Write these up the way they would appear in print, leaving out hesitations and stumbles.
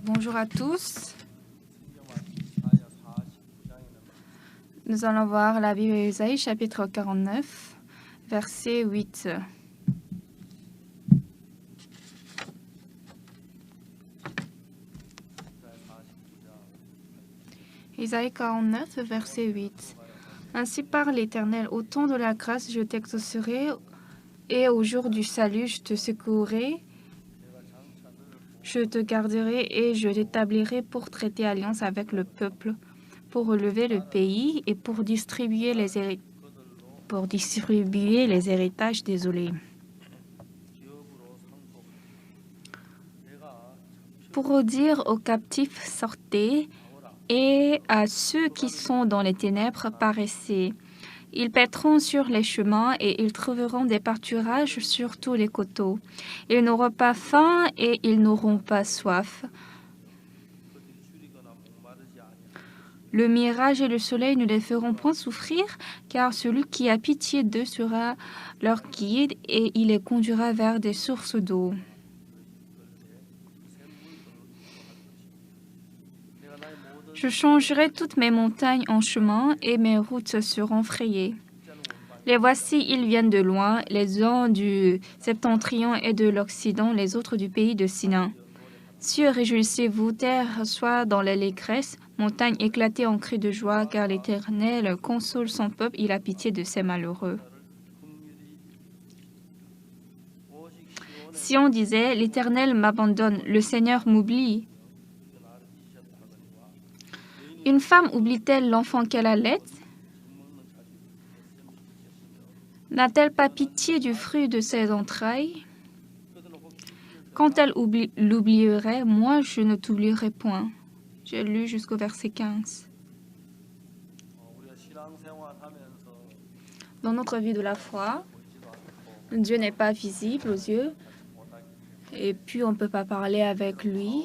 Bonjour à tous. Nous allons voir la Bible d'Ésaïe, chapitre 49, verset 8. Ésaïe 49, verset 8. Ainsi parle l'Éternel, au temps de la grâce, je t'exaucerai, et au jour du salut, je te secouerai. Je te garderai et je t'établirai pour traiter alliance avec le peuple, pour relever le pays et pour distribuer les héritages désolés. Pour dire aux captifs, sortez, et à ceux qui sont dans les ténèbres, paraissez. Ils paîtront sur les chemins et ils trouveront des pâturages sur tous les coteaux. Ils n'auront pas faim et ils n'auront pas soif. Le mirage et le soleil ne les feront point souffrir, car celui qui a pitié d'eux sera leur guide et il les conduira vers des sources d'eau. Je changerai toutes mes montagnes en chemin et mes routes seront frayées. Les voici, ils viennent de loin, les uns du septentrion et de l'Occident, les autres du pays de Sinan. Cieux, réjouissez-vous, terre, sois dans l'allégresse, montagne éclatée en cris de joie, car l'Éternel console son peuple, il a pitié de ses malheureux. Si on disait, l'Éternel m'abandonne, le Seigneur m'oublie. Une femme oublie-t-elle l'enfant qu'elle allait? N'a-t-elle pas pitié du fruit de ses entrailles? Quand elle l'oublierait, moi je ne t'oublierai point. J'ai lu jusqu'au verset 15. Dans notre vie de la foi, Dieu n'est pas visible aux yeux et puis on ne peut pas parler avec lui.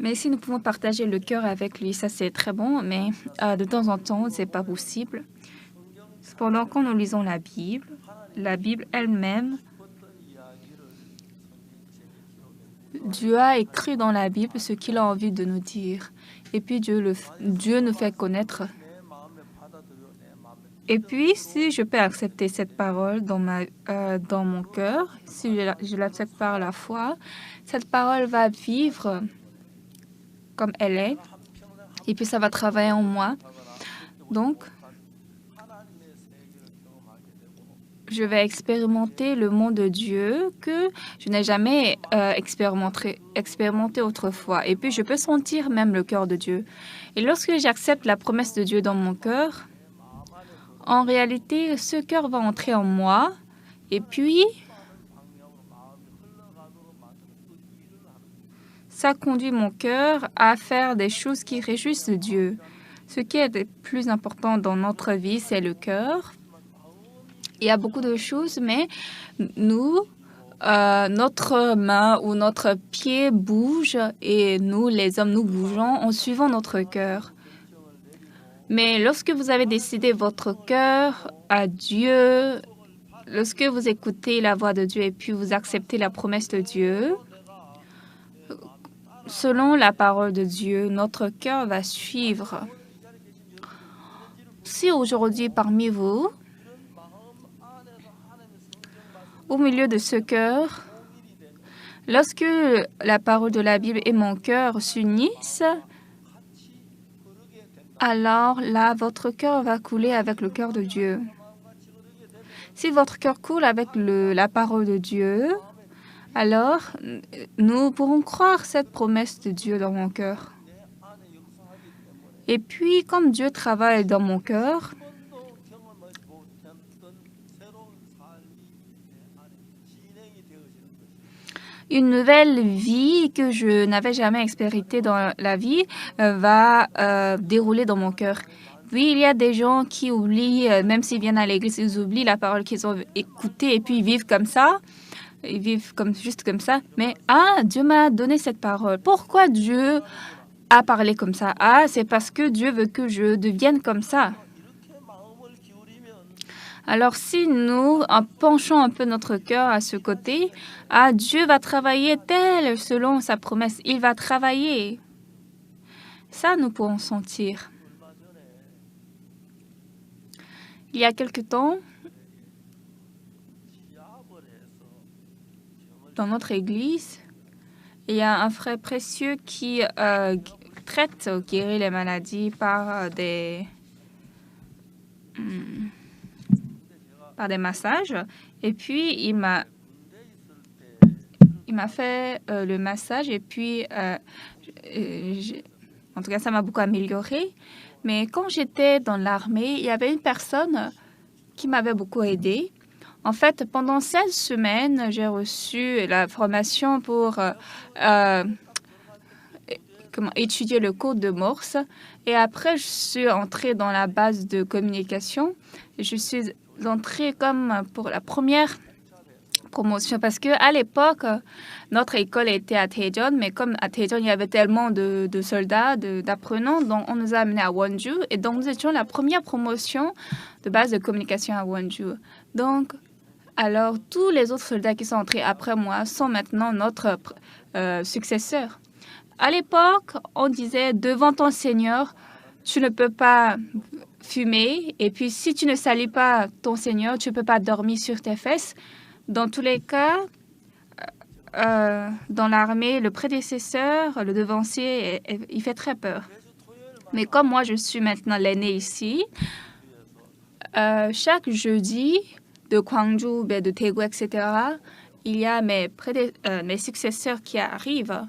Mais si nous pouvons partager le cœur avec lui, ça c'est très bon, mais de temps en temps, c'est pas possible. Cependant, quand nous lisons la Bible elle-même, Dieu a écrit dans la Bible ce qu'il a envie de nous dire. Et puis Dieu nous fait connaître. Et puis, si je peux accepter cette parole dans mon cœur, si je l'accepte par la foi, cette parole va vivre comme elle est. Et puis, ça va travailler en moi. Donc, je vais expérimenter le monde de Dieu que je n'ai jamais expérimenté autrefois. Et puis, je peux sentir même le cœur de Dieu. Et lorsque j'accepte la promesse de Dieu dans mon cœur, en réalité, ce cœur va entrer en moi. Et puis, ça conduit mon cœur à faire des choses qui réjouissent Dieu. Ce qui est le plus important dans notre vie, c'est le cœur. Il y a beaucoup de choses, mais notre main ou notre pied bouge et nous, les hommes, nous bougeons en suivant notre cœur. Mais lorsque vous avez décidé votre cœur à Dieu, lorsque vous écoutez la voix de Dieu et puis vous acceptez la promesse de Dieu, selon la parole de Dieu, notre cœur va suivre. Si aujourd'hui parmi vous, au milieu de ce cœur, lorsque la parole de la Bible et mon cœur s'unissent, alors là, votre cœur va couler avec le cœur de Dieu. Si votre cœur coule avec la parole de Dieu, alors nous pourrons croire cette promesse de Dieu dans mon cœur. Et puis, comme Dieu travaille dans mon cœur, une nouvelle vie que je n'avais jamais expérimentée dans la vie va dérouler dans mon cœur. Oui, il y a des gens qui oublient, même s'ils viennent à l'église, ils oublient la parole qu'ils ont écoutée et puis ils vivent comme ça. Ils vivent juste comme ça. Mais Dieu m'a donné cette parole. Pourquoi Dieu a parlé comme ça? C'est parce que Dieu veut que je devienne comme ça. Alors si nous penchons un peu notre cœur à ce côté, Dieu va travailler tel selon sa promesse. Il va travailler. Ça, nous pourrons sentir. Il y a quelque temps, dans notre église, il y a un frère précieux qui traite ou guérit les maladies par des massages. Et puis, il m'a fait le massage. Et puis, en tout cas, ça m'a beaucoup amélioré. Mais quand j'étais dans l'armée, il y avait une personne qui m'avait beaucoup aidée. En fait, pendant 16 semaines, j'ai reçu la formation pour étudier le code de Morse. Et après, je suis entrée dans la base de communication. Je suis entrée comme pour la première promotion parce que à l'époque, notre école était à Daejeon, mais comme à Daejeon, il y avait tellement de soldats, d'apprenants, donc on nous a amenés à Wonju. Et donc, nous étions la première promotion de base de communication à Wonju. Donc, alors, tous les autres soldats qui sont entrés après moi sont maintenant notre successeurs. À l'époque, on disait, devant ton Seigneur, tu ne peux pas fumer. Et puis, si tu ne salis pas ton Seigneur, tu ne peux pas dormir sur tes fesses. Dans tous les cas, dans l'armée, le prédécesseur, le devancier, il fait très peur. Mais comme moi, je suis maintenant l'aîné ici, chaque jeudi, de Gwangju, de Daegu, etc., il y a mes successeurs qui arrivent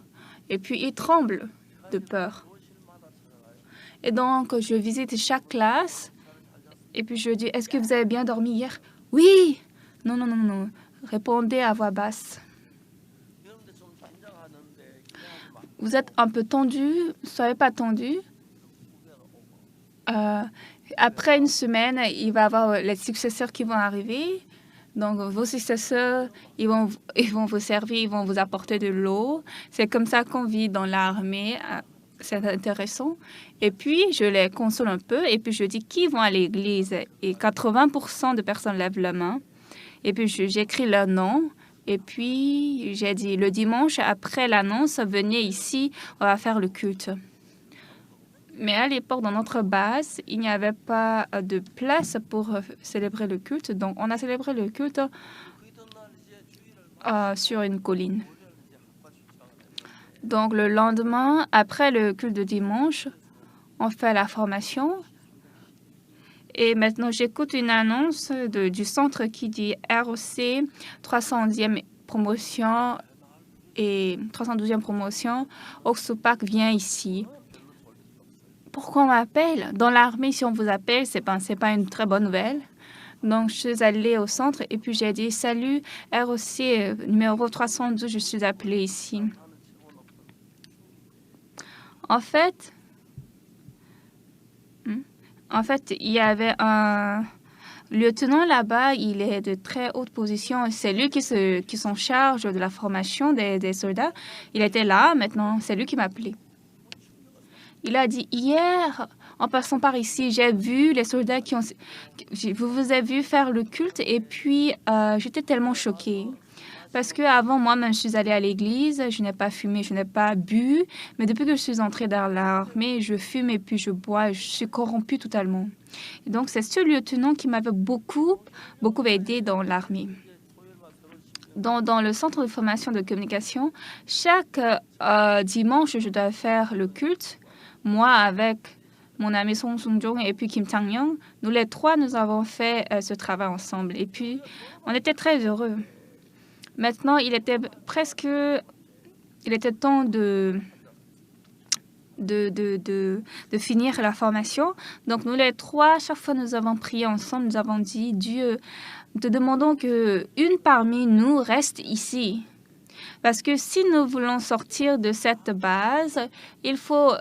et puis ils tremblent de peur. Et donc, je visite chaque classe et puis je dis, est-ce que vous avez bien dormi hier? Oui! Non, non, non, non. Répondez à voix basse. Vous êtes un peu tendu, ne soyez pas tendu. Après une semaine, il va y avoir les successeurs qui vont arriver. Donc, vos successeurs, ils vont vous servir, ils vont vous apporter de l'eau. C'est comme ça qu'on vit dans l'armée. C'est intéressant. Et puis, je les console un peu. Et puis, je dis qui vont à l'église. Et 80% de personnes lèvent la main. Et puis, j'écris leur nom. Et puis, j'ai dit, le dimanche, après l'annonce, venez ici, on va faire le culte. Mais à l'époque, dans notre base, il n'y avait pas de place pour célébrer le culte. Donc, on a célébré le culte sur une colline. Donc, le lendemain, après le culte de dimanche, on fait la formation. Et maintenant, j'écoute une annonce du centre qui dit ROC 300e promotion et 312e promotion. Oksupak vient ici. Pourquoi on m'appelle? Dans l'armée, si on vous appelle, c'est pas une très bonne nouvelle. Donc, je suis allée au centre et puis j'ai dit « Salut, ROC numéro 312, je suis appelée ici. » En fait, il y avait un lieutenant là-bas, il est de très haute position. C'est lui qui s'en charge de la formation des soldats. Il était là, maintenant, c'est lui qui m'a appelé. Il a dit, hier, en passant par ici, j'ai vu les soldats vous avez vu faire le culte et puis j'étais tellement choquée. Parce qu'avant, moi-même, je suis allée à l'église, je n'ai pas fumé, je n'ai pas bu. Mais depuis que je suis entrée dans l'armée, je fume et puis je bois, je suis corrompue totalement. Et donc, c'est ce lieutenant qui m'avait beaucoup aidé dans l'armée. Dans le centre de formation de communication, chaque dimanche, je dois faire le culte. Moi, avec mon ami Song Sung-jong et puis Kim Chang-young, nous les trois, nous avons fait ce travail ensemble. Et puis, on était très heureux. Maintenant, il était temps de finir la formation. Donc, nous les trois, chaque fois nous avons prié ensemble, nous avons dit, Dieu, nous te demandons qu'une parmi nous reste ici. Parce que si nous voulons sortir de cette base, il faut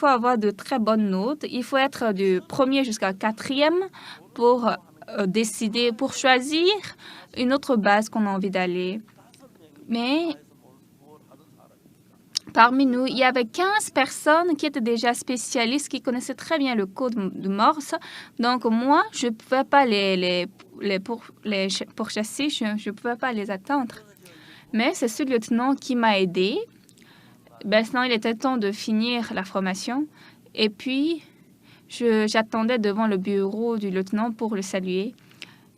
avoir de très bonnes notes. Il faut être du 1er jusqu'à 4e pour décider, pour choisir une autre base qu'on a envie d'aller. Mais Parmi nous, il y avait 15 personnes qui étaient déjà spécialistes, qui connaissaient très bien le code de Morse. Donc, moi, je ne pouvais pas pourchasser, je ne pouvais pas les attendre. Mais c'est ce lieutenant qui m'a aidé. Sinon, il était temps de finir la formation. Et puis, j'attendais devant le bureau du lieutenant pour le saluer.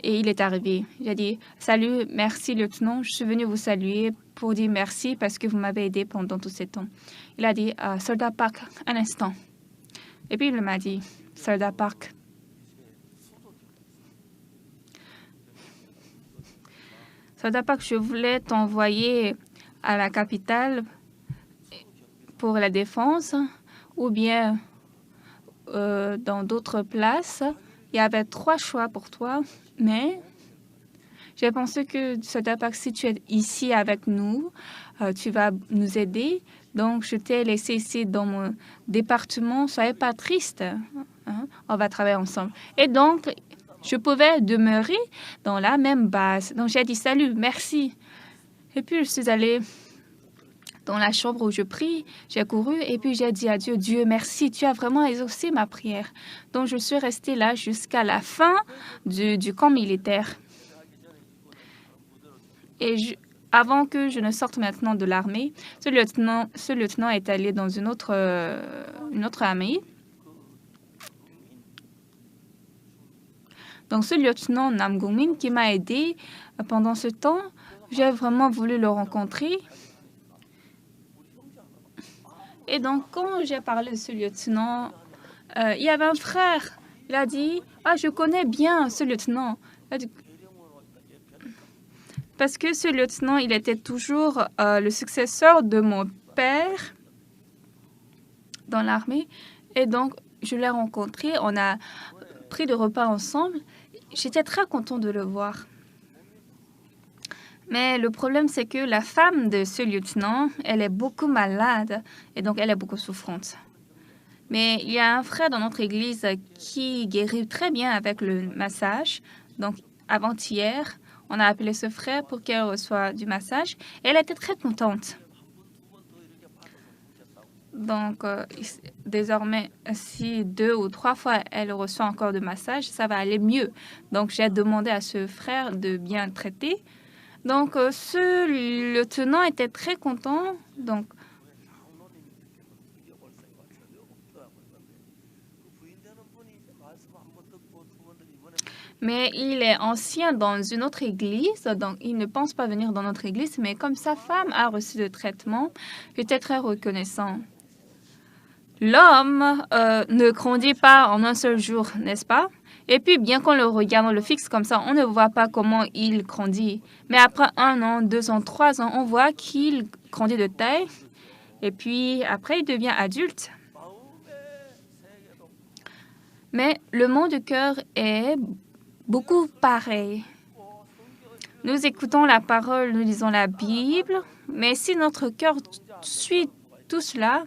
Et il est arrivé. J'ai dit « Salut, merci lieutenant, je suis venu vous saluer pour dire merci parce que vous m'avez aidé pendant tous ces temps. » Il a dit « Soldat Park, un instant. » Et puis il m'a dit « Soldat Park. » Soldat Park, je voulais t'envoyer à la capitale pour la défense ou bien dans d'autres places. Il y avait 3 choix pour toi, mais j'ai pensé que Soldat Park, si tu es ici avec nous, tu vas nous aider. Donc, je t'ai laissé ici dans mon département. Soyez pas triste. Hein? On va travailler ensemble. Et donc, je pouvais demeurer dans la même base. Donc, j'ai dit salut, merci. Et puis, je suis allée dans la chambre où je prie. J'ai couru et puis j'ai dit à Dieu, Dieu, merci, tu as vraiment exaucé ma prière. Donc, je suis restée là jusqu'à la fin du camp militaire. Et avant que je ne sorte maintenant de l'armée, ce lieutenant est allé dans une autre armée. Donc, ce lieutenant Nam Gong-min qui m'a aidé pendant ce temps, j'ai vraiment voulu le rencontrer. Et donc, quand j'ai parlé de ce lieutenant, il y avait un frère. Il a dit, « Ah, je connais bien ce lieutenant. » Parce que ce lieutenant, il était toujours le successeur de mon père dans l'armée. Et donc, je l'ai rencontré. On a pris le repas ensemble. J'étais très contente de le voir. Mais le problème, c'est que la femme de ce lieutenant, elle est beaucoup malade et donc elle est beaucoup souffrante. Mais il y a un frère dans notre église qui guérit très bien avec le massage. Donc, avant-hier, on a appelé ce frère pour qu'elle reçoive du massage. Et elle était très contente. Donc, désormais, si 2 ou 3 fois elle reçoit encore de massage, ça va aller mieux. Donc, j'ai demandé à ce frère de bien traiter. Donc, ce lieutenant était très content. Donc, mais il est ancien dans une autre église, donc il ne pense pas venir dans notre église. Mais comme sa femme a reçu le traitement, j'étais très reconnaissant. L'homme ne grandit pas en un seul jour, n'est-ce pas? Et puis, bien qu'on le regarde, on le fixe comme ça, on ne voit pas comment il grandit. Mais après 1 an, 2 ans, 3 ans, on voit qu'il grandit de taille. Et puis, après, il devient adulte. Mais le monde du cœur est beaucoup pareil. Nous écoutons la parole, nous lisons la Bible, mais si notre cœur suit tout cela,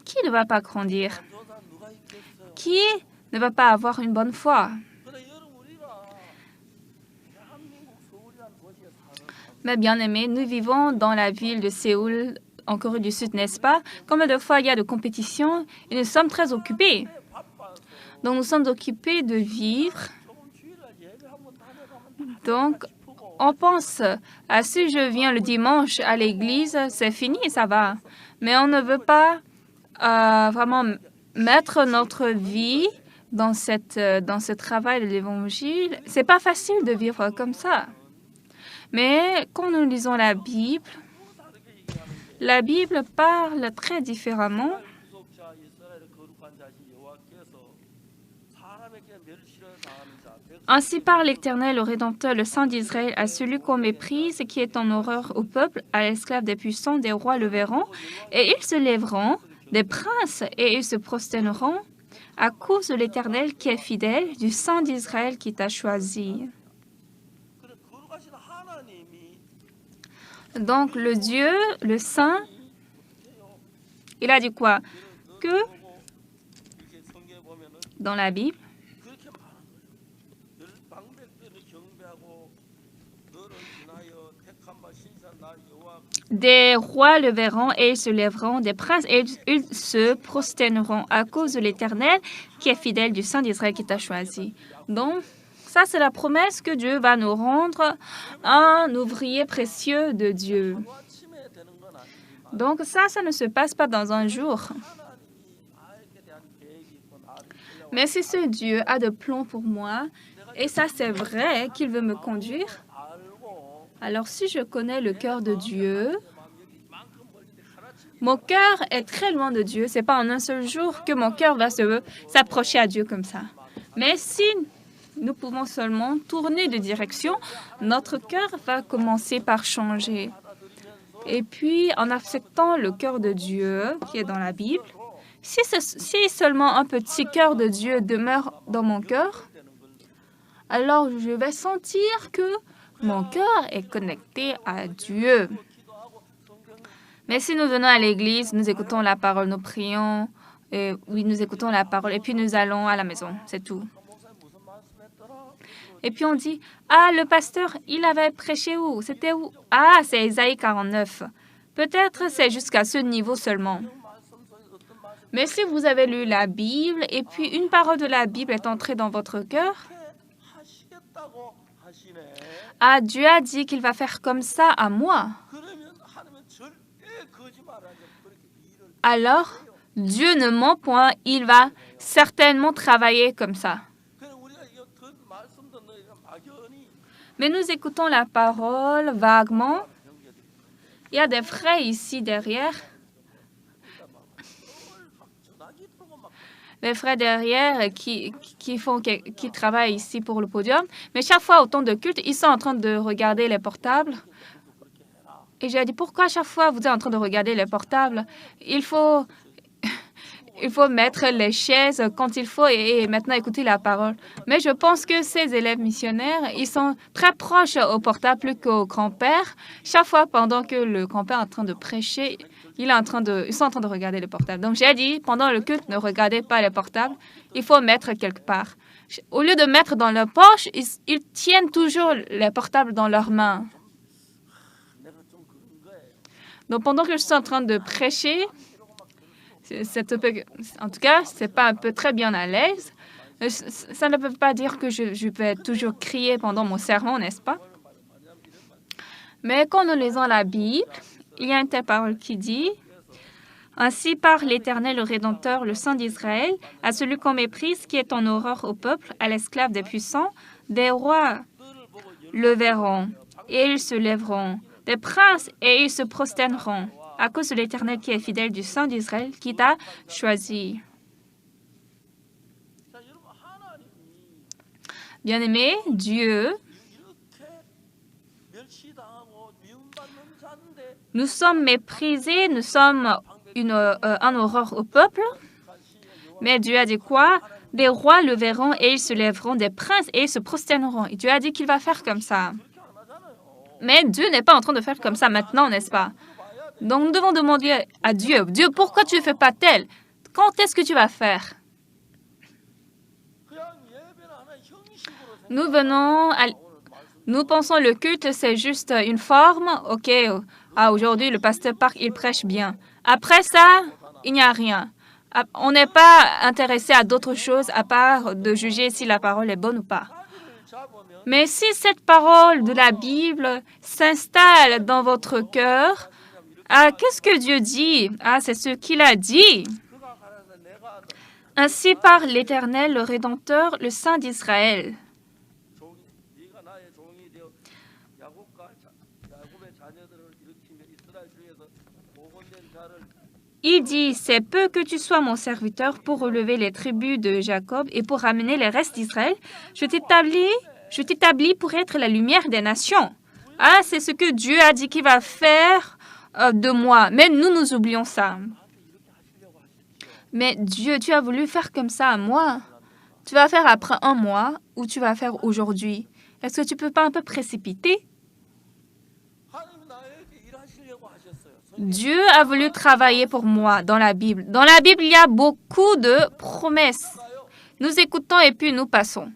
qui ne va pas grandir? Qui ne va pas avoir une bonne foi? Mes bien-aimés, nous vivons dans la ville de Séoul, en Corée du Sud, n'est-ce pas? Combien de fois il y a de compétitions et nous sommes très occupés. Donc, nous sommes occupés de vivre. Donc, on pense, si je viens le dimanche à l'église, c'est fini, ça va. Mais on ne veut pas vraiment mettre notre vie dans ce travail de l'évangile. C'est pas facile de vivre comme ça. Mais quand nous lisons la Bible parle très différemment. Ainsi parle l'Éternel, le Rédempteur, le Saint d'Israël, à celui qu'on méprise et qui est en horreur au peuple, à l'esclave des puissants, des rois le verront, et ils se lèveront, des princes, et ils se prosterneront, à cause de l'Éternel qui est fidèle, du Saint d'Israël qui t'a choisi. Donc, le Dieu, le Saint, il a dit quoi? Que dans la Bible, Des rois le verront et ils se lèveront, des princes et ils se prosterneront à cause de l'Éternel qui est fidèle du Saint d'Israël qui t'a choisi. Donc, ça, c'est la promesse que Dieu va nous rendre un ouvrier précieux de Dieu. Donc, ça ne se passe pas dans un jour. Mais si ce Dieu a de plans pour moi, et ça, c'est vrai qu'il veut me conduire, alors si je connais le cœur de Dieu, mon cœur est très loin de Dieu. Ce n'est pas en un seul jour que mon cœur va s'approcher à Dieu comme ça. Mais si nous pouvons seulement tourner de direction, notre cœur va commencer par changer. Et puis, en acceptant le cœur de Dieu qui est dans la Bible, si seulement un petit cœur de Dieu demeure dans mon cœur, alors je vais sentir que mon cœur est connecté à Dieu. Mais si nous venons à l'église, nous écoutons la parole, nous prions, oui, nous écoutons la parole, et puis nous allons à la maison, c'est tout. Et puis on dit, ah, le pasteur, il avait prêché où? C'était où? Ah, c'est Ésaïe 49. Peut-être c'est jusqu'à ce niveau seulement. Mais si vous avez lu la Bible, et puis une parole de la Bible est entrée dans votre cœur, ah, Dieu a dit qu'il va faire comme ça à moi. Alors, Dieu ne ment point, il va certainement travailler comme ça. Mais nous écoutons la parole vaguement. Il y a des frères ici derrière. Les frères derrière qui travaillent ici pour le podium. Mais chaque fois au temps de culte, ils sont en train de regarder les portables. Et j'ai dit, pourquoi chaque fois vous êtes en train de regarder les portables? Il faut mettre les chaises quand il faut et maintenant écouter la parole. Mais je pense que ces élèves missionnaires, ils sont très proches au portable plus qu'au grand-père. Chaque fois, pendant que le grand-père est en train de prêcher, ils sont en train de regarder les portables. Donc, j'ai dit, pendant le culte, ne regardez pas les portables. Il faut mettre quelque part. Au lieu de mettre dans leur poche, ils tiennent toujours les portables dans leurs mains. Donc, pendant que je suis en train de prêcher, en tout cas, c'est pas un peu très bien à l'aise. Ça ne veut pas dire que je vais toujours crier pendant mon sermon, n'est-ce pas? Mais quand nous lisons la Bible, il y a une telle parole qui dit « Ainsi parle l'Éternel, le Rédempteur, le Saint d'Israël, à celui qu'on méprise, qui est en horreur au peuple, à l'esclave des puissants, des rois le verront, et ils se lèveront, des princes, et ils se prosterneront, à cause de l'Éternel qui est fidèle du Saint d'Israël, qui t'a choisi. » Bien-aimé, Dieu, nous sommes méprisés, nous sommes en horreur au peuple. Mais Dieu a dit quoi? Des rois le verront et ils se lèveront, des princes et ils se prosterneront. Et Dieu a dit qu'il va faire comme ça. Mais Dieu n'est pas en train de faire comme ça maintenant, n'est-ce pas? Donc nous devons demander à Dieu, Dieu, pourquoi tu ne fais pas tel? Quand est-ce que tu vas faire? Nous pensons le culte, c'est juste une forme. OK, aujourd'hui, le pasteur Park, il prêche bien. Après ça, il n'y a rien. On n'est pas intéressé à d'autres choses à part de juger si la parole est bonne ou pas. Mais si cette parole de la Bible s'installe dans votre cœur, qu'est-ce que Dieu dit? C'est ce qu'il a dit. Ainsi parle l'Éternel, le Rédempteur, le Saint d'Israël. Il dit, c'est peu que tu sois mon serviteur pour relever les tribus de Jacob et pour ramener les restes d'Israël. Je t'établis pour être la lumière des nations. C'est ce que Dieu a dit qu'il va faire de moi. Mais nous oublions ça. Mais Dieu, tu as voulu faire comme ça à moi. Tu vas faire après un mois ou tu vas faire aujourd'hui. Est-ce que tu ne peux pas un peu précipiter? Dieu a voulu travailler pour moi dans la Bible. Dans la Bible, il y a beaucoup de promesses. Nous écoutons et puis nous passons.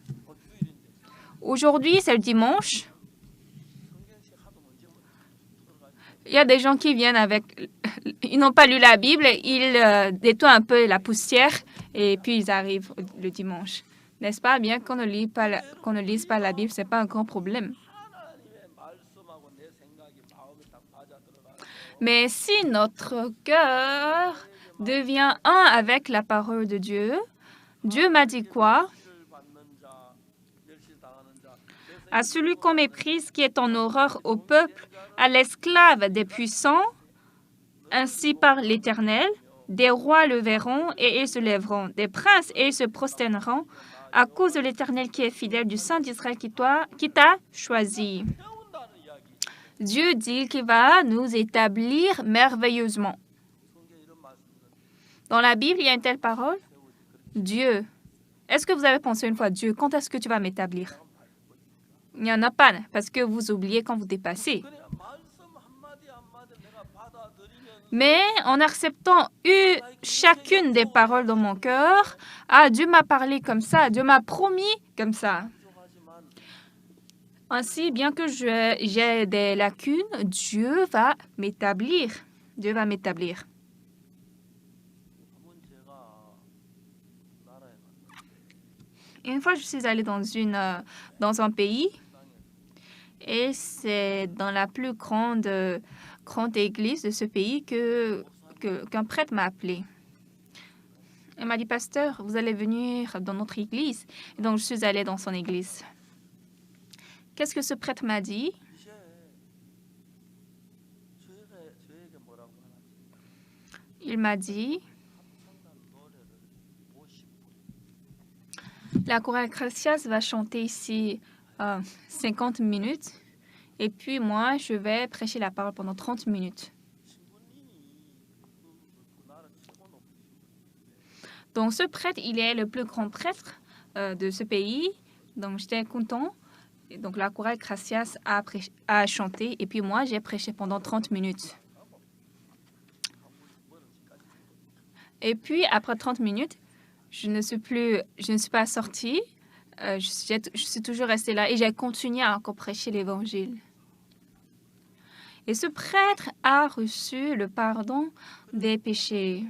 Aujourd'hui, c'est le dimanche. Il y a des gens qui viennent avec... Ils n'ont pas lu la Bible, ils détournent un peu la poussière et puis ils arrivent le dimanche. N'est-ce pas? Bien qu'on ne lise pas la Bible, ce n'est pas un grand problème. Mais si notre cœur devient un avec la parole de Dieu, Dieu m'a dit quoi? À celui qu'on méprise, qui est en horreur au peuple, à l'esclave des puissants, ainsi parle l'Éternel, des rois le verront et ils se lèveront, des princes et ils se prosterneront, à cause de l'Éternel qui est fidèle, du Saint d'Israël qui t'a choisi. Dieu dit qu'il va nous établir merveilleusement. Dans la Bible, il y a une telle parole. Dieu. Est-ce que vous avez pensé une fois, Dieu, quand est-ce que tu vas m'établir? Il n'y en a pas, parce que vous oubliez quand vous dépassez. Mais en acceptant chacune des paroles dans mon cœur, Dieu m'a parlé comme ça, Dieu m'a promis comme ça. Ainsi, bien que j'ai des lacunes, Dieu va m'établir. Dieu va m'établir. Une fois, je suis allée dans un pays et c'est dans la plus grande église de ce pays qu'un prêtre m'a appelé. Il m'a dit, pasteur, vous allez venir dans notre église. Et donc, je suis allée dans son église. Qu'est-ce que ce prêtre m'a dit? Il m'a dit, la chorale Gracias va chanter ici 50 minutes et puis moi, je vais prêcher la parole pendant 30 minutes. Donc, ce prêtre, il est le plus grand prêtre de ce pays. Donc, j'étais content. Et donc, la chorale Gracias a chanté et puis moi, j'ai prêché pendant 30 minutes. Et puis, après 30 minutes, je ne suis pas sortie. Je suis toujours restée là et j'ai continué à encore prêcher l'Évangile. Et ce prêtre a reçu le pardon des péchés.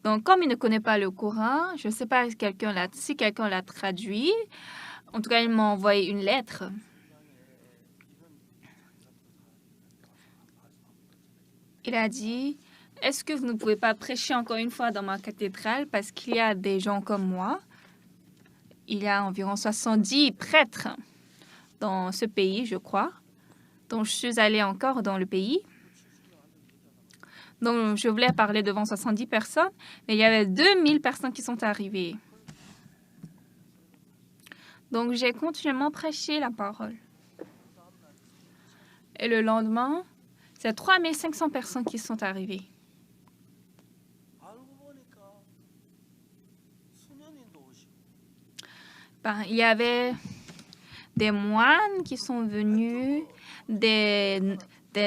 Donc, comme il ne connaît pas le Coran, je ne sais pas si quelqu'un l'a traduit. En tout cas, il m'a envoyé une lettre. Il a dit, est-ce que vous ne pouvez pas prêcher encore une fois dans ma cathédrale parce qu'il y a des gens comme moi. Il y a environ 70 prêtres dans ce pays, je crois. Donc, je suis allée encore dans le pays. Donc, je voulais parler devant 70 personnes, mais il y avait 2000 personnes qui sont arrivées. Donc, j'ai continuellement prêché la parole. Et le lendemain, c'est 3500 personnes qui sont arrivées. Il y avait des moines qui sont venus, des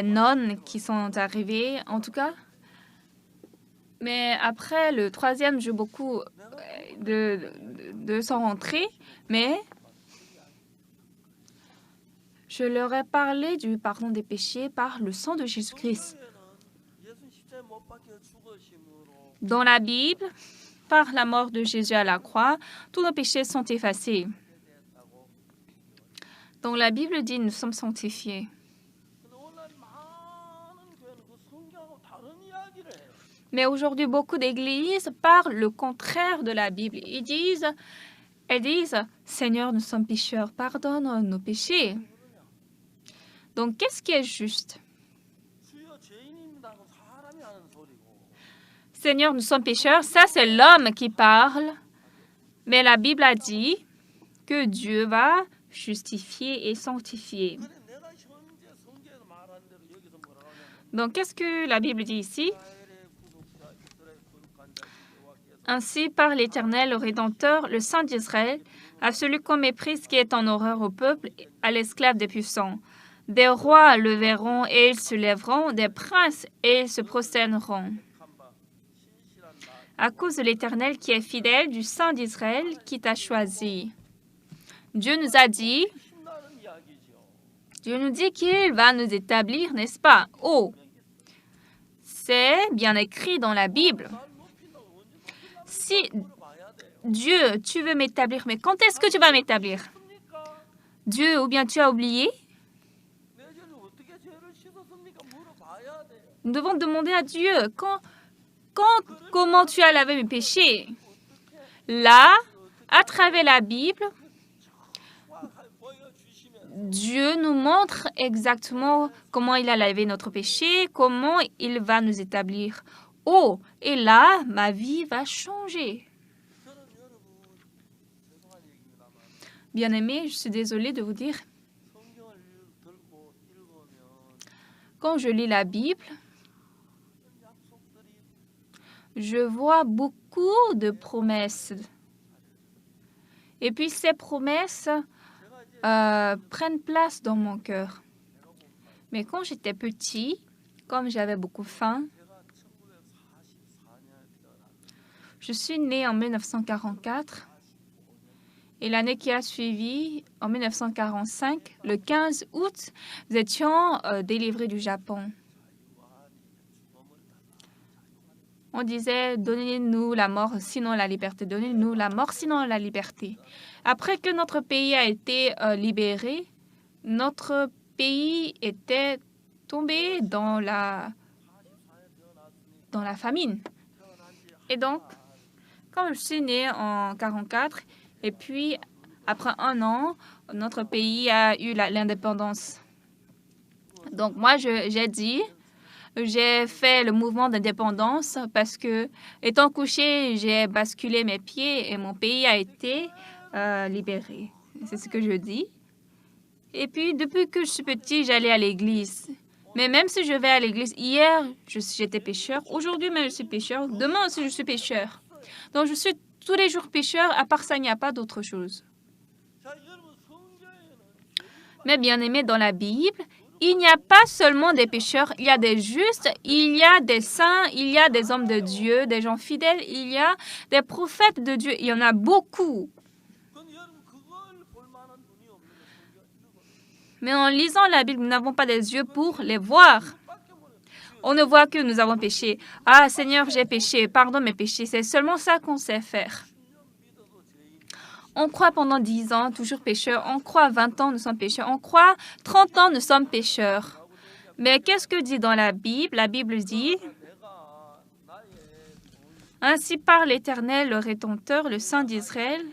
nonnes qui sont arrivées, en tout cas. Mais après le troisième jour, beaucoup de sont rentrés, mais je leur ai parlé du pardon des péchés par le sang de Jésus-Christ. Dans la Bible, par la mort de Jésus à la croix, tous nos péchés sont effacés. Donc la Bible dit nous sommes sanctifiés. Mais aujourd'hui, beaucoup d'églises parlent le contraire de la Bible. Elles disent, Seigneur, nous sommes pécheurs, pardonne nos péchés. Donc, qu'est-ce qui est juste? Seigneur, nous sommes pécheurs, ça c'est l'homme qui parle. Mais la Bible a dit que Dieu va justifier et sanctifier. Donc, qu'est-ce que la Bible dit ici? Ainsi parle l'Éternel, le Rédempteur, le Saint d'Israël, à celui qu'on méprise qui est en horreur au peuple, à l'esclave des puissants. Des rois le verront et ils se lèveront, des princes et ils se prosterneront. À cause de l'Éternel qui est fidèle, du Saint d'Israël qui t'a choisi. Dieu nous a dit, Dieu nous dit qu'il va nous établir, n'est-ce pas? Oh, c'est bien écrit dans la Bible. Si Dieu, tu veux m'établir, mais quand est-ce que tu vas m'établir? Dieu, ou bien tu as oublié? Nous devons demander à Dieu, comment tu as lavé mes péchés? Là, à travers la Bible, Dieu nous montre exactement comment il a lavé notre péché, comment il va nous établir. Oh, et là, ma vie va changer. Bien-aimés, je suis désolée de vous dire, quand je lis la Bible, je vois beaucoup de promesses. Et puis ces promesses prennent place dans mon cœur. Mais quand j'étais petit, comme j'avais beaucoup faim, je suis née en 1944 et l'année qui a suivi, en 1945, le 15 août, nous étions délivrés du Japon. On disait, donnez-nous la mort, sinon la liberté. Donnez-nous la mort, sinon la liberté. Après que notre pays a été libéré, notre pays était tombé dans la famine. Et donc, quand je suis née en 1944, et puis après un an, notre pays a eu l'indépendance. Donc moi, j'ai fait le mouvement d'indépendance parce que, étant couchée, j'ai basculé mes pieds et mon pays a été libéré. C'est ce que je dis. Et puis, depuis que je suis petite, j'allais à l'église. Mais même si je vais à l'église, hier, j'étais pécheur. Aujourd'hui, même, je suis pécheur. Demain aussi, je suis pécheur. Donc, je suis tous les jours pécheur. À part ça, il n'y a pas d'autre chose. Mais bien aimé, dans la Bible, il n'y a pas seulement des pécheurs, il y a des justes, il y a des saints, il y a des hommes de Dieu, des gens fidèles, il y a des prophètes de Dieu. Il y en a beaucoup. Mais en lisant la Bible, nous n'avons pas des yeux pour les voir. On ne voit que nous avons péché. Ah, Seigneur, j'ai péché, pardonne mes péchés. C'est seulement ça qu'on sait faire. On croit pendant 10 ans, toujours pécheurs. On croit 20 ans, nous sommes pécheurs. On croit 30 ans, nous sommes pécheurs. Mais qu'est-ce que dit dans la Bible? La Bible dit, « Ainsi parle l'Éternel, le Rédempteur, le Saint d'Israël,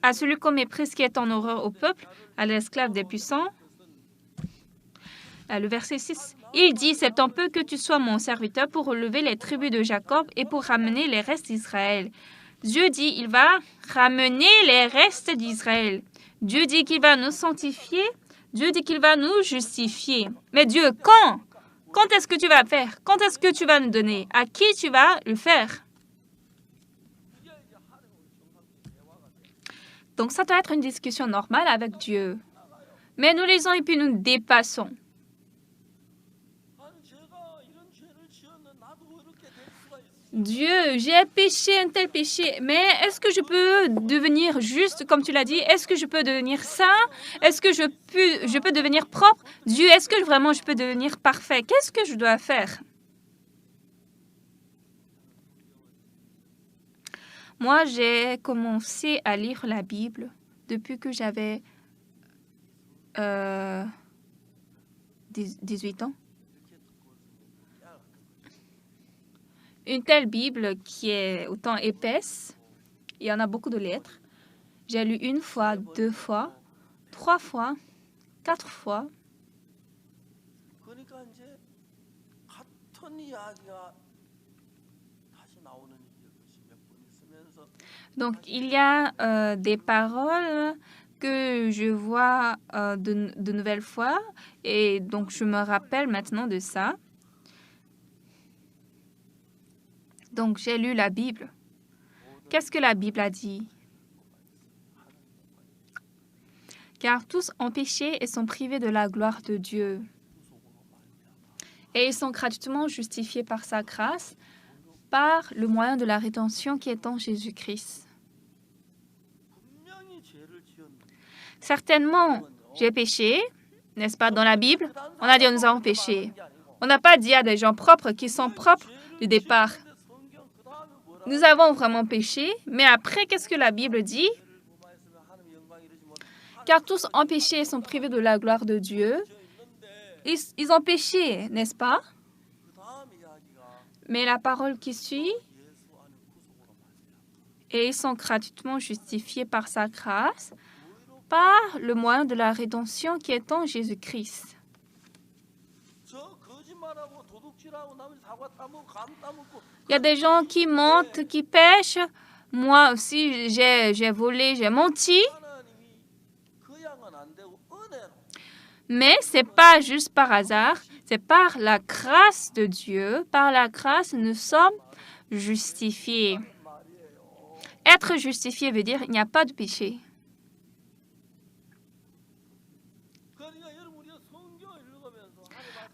à celui qu'on méprise qui est en horreur au peuple, à l'esclave des puissants. » Le verset 6. Il dit, « C'est un peu que tu sois mon serviteur pour relever les tribus de Jacob et pour ramener les restes d'Israël. » Dieu dit, il va ramener les restes d'Israël. Dieu dit qu'il va nous sanctifier. Dieu dit qu'il va nous justifier. Mais Dieu, quand? Quand est-ce que tu vas faire? Quand est-ce que tu vas nous donner? À qui tu vas le faire? Donc, ça doit être une discussion normale avec Dieu. Mais nous lisons et puis nous dépassons. Dieu, j'ai péché un tel péché, mais est-ce que je peux devenir juste, comme tu l'as dit? Est-ce que je peux devenir saint? Est-ce que je peux devenir propre? Dieu, est-ce que vraiment je peux devenir parfait? Qu'est-ce que je dois faire? Moi, j'ai commencé à lire la Bible depuis que j'avais 18 ans. Une telle Bible qui est autant épaisse, il y en a beaucoup de lettres. J'ai lu 1 fois, 2 fois, 3 fois, 4 fois. Donc, il y a des paroles que je vois de nouvelles fois et donc je me rappelle maintenant de ça. Donc, j'ai lu la Bible. Qu'est-ce que la Bible a dit? Car tous ont péché et sont privés de la gloire de Dieu. Et ils sont gratuitement justifiés par sa grâce, par le moyen de la rédemption qui est en Jésus-Christ. Certainement, j'ai péché, n'est-ce pas? Dans la Bible, on a dit nous avons péché. On n'a pas dit à des gens propres qui sont propres du départ. Nous avons vraiment péché, mais après, qu'est-ce que la Bible dit? Car tous ont péché et sont privés de la gloire de Dieu. Ils ont péché, n'est-ce pas? Mais la parole qui suit, et ils sont gratuitement justifiés par sa grâce, par le moyen de la rédemption qui est en Jésus-Christ. Il y a des gens qui mentent, qui pêchent. Moi aussi, j'ai volé, j'ai menti. Mais ce n'est pas juste par hasard, c'est par la grâce de Dieu. Par la grâce, nous sommes justifiés. Être justifié veut dire qu'il n'y a pas de péché.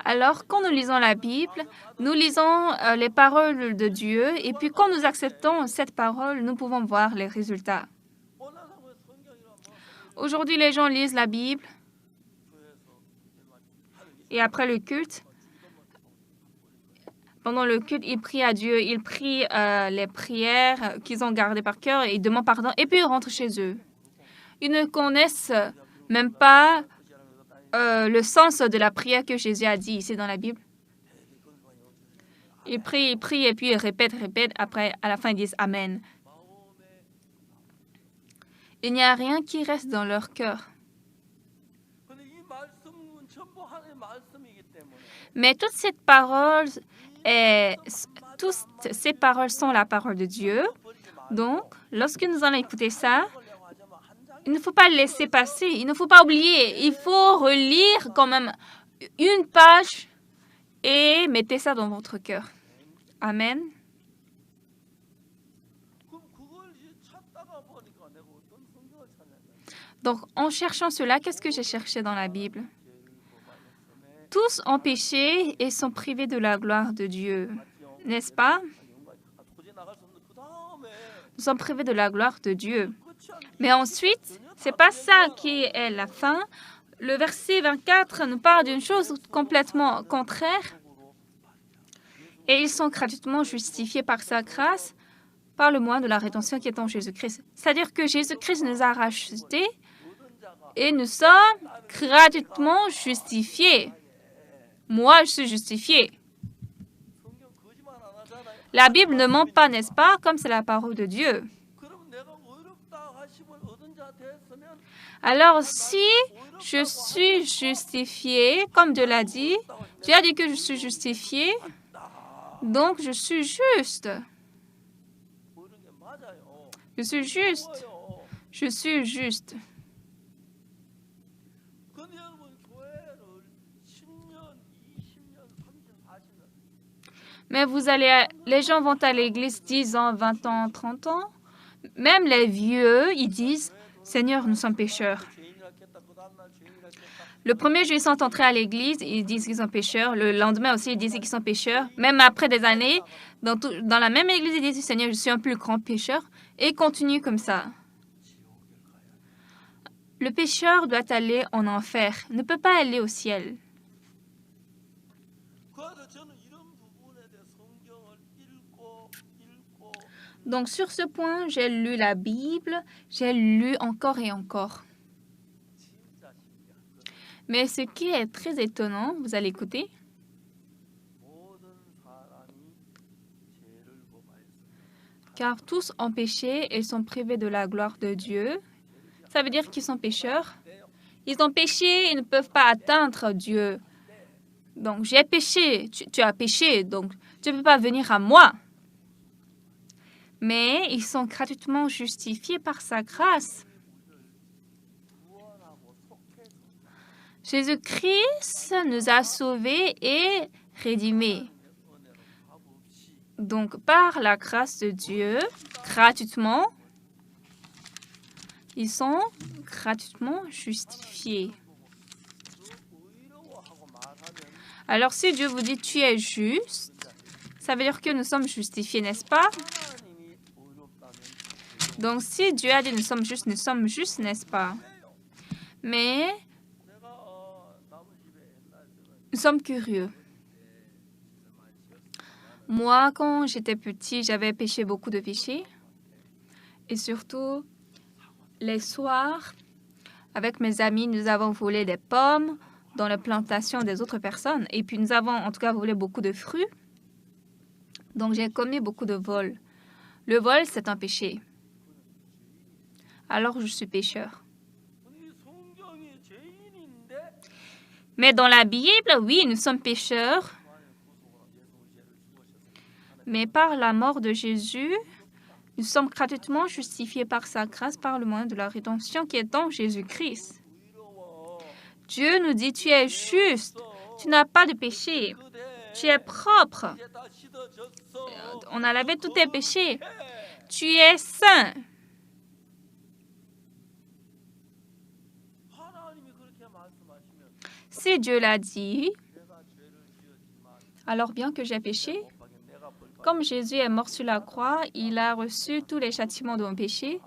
Alors, quand nous lisons la Bible, nous lisons les paroles de Dieu et puis quand nous acceptons cette parole, nous pouvons voir les résultats. Aujourd'hui, les gens lisent la Bible et après le culte, pendant le culte, ils prient à Dieu, ils prient les prières qu'ils ont gardées par cœur et ils demandent pardon et puis ils rentrent chez eux. Ils ne connaissent même pas le sens de la prière que Jésus a dit ici dans la Bible. Ils prient et puis ils répètent. Après, à la fin, ils disent Amen. Il n'y a rien qui reste dans leur cœur. Mais toutes ces paroles sont la parole de Dieu. Donc, lorsque nous allons écouter ça, il ne faut pas le laisser passer. Il ne faut pas oublier. Il faut relire quand même une page et mettez ça dans votre cœur. Amen. Donc, en cherchant cela, qu'est-ce que j'ai cherché dans la Bible? Tous ont péché et sont privés de la gloire de Dieu. N'est-ce pas? Nous sommes privés de la gloire de Dieu. Mais ensuite, ce n'est pas ça qui est la fin. Le verset 24 nous parle d'une chose complètement contraire. Et ils sont gratuitement justifiés par sa grâce, par le moyen de la rédemption qui est en Jésus-Christ. C'est-à-dire que Jésus-Christ nous a rachetés et nous sommes gratuitement justifiés. Moi, je suis justifié. La Bible ne ment pas, n'est-ce pas, comme c'est la parole de Dieu. Alors, si je suis justifié, comme Dieu l'a dit, Dieu a dit que je suis justifié, donc je suis juste. Je suis juste. Je suis juste. Mais les gens vont à l'église 10 ans, 20 ans, 30 ans. Même les vieux, ils disent, Seigneur, nous sommes pécheurs. Le premier jour, ils sont entrés à l'église, ils disent qu'ils sont pécheurs. Le lendemain aussi, ils disent qu'ils sont pécheurs. Même après des années, dans la même église, ils disent, Seigneur, je suis un plus grand pécheur. Et ils continuent comme ça. Le pécheur doit aller en enfer, ne peut pas aller au ciel. Donc, sur ce point, j'ai lu la Bible, j'ai lu encore et encore. Mais ce qui est très étonnant, vous allez écouter, car tous ont péché et sont privés de la gloire de Dieu. Ça veut dire qu'ils sont pécheurs. Ils ont péché, ils ne peuvent pas atteindre Dieu. Donc, j'ai péché, tu as péché, donc tu ne peux pas venir à moi. Mais ils sont gratuitement justifiés par sa grâce. Jésus-Christ nous a sauvés et rédimés. Donc, par la grâce de Dieu, gratuitement, ils sont gratuitement justifiés. Alors, si Dieu vous dit « tu es juste », ça veut dire que nous sommes justifiés, n'est-ce pas? Donc, si Dieu a dit nous sommes justes, n'est-ce pas? Mais nous sommes curieux. Moi, quand j'étais petit, j'avais péché beaucoup de péchés. Et surtout, les soirs, avec mes amis, nous avons volé des pommes dans les plantations des autres personnes. Et puis, nous avons en tout cas volé beaucoup de fruits. Donc, j'ai commis beaucoup de vols. Le vol, c'est un péché. Alors, je suis pécheur. Mais dans la Bible, oui, nous sommes pécheurs. Mais par la mort de Jésus, nous sommes gratuitement justifiés par sa grâce par le moyen de la rédemption qui est en Jésus-Christ. Dieu nous dit, tu es juste, tu n'as pas de péché, tu es propre. On a lavé tous tes péchés. Tu es saint. Si Dieu l'a dit, alors bien que j'ai péché, comme Jésus est mort sur la croix, il a reçu tous les châtiments de mon péché.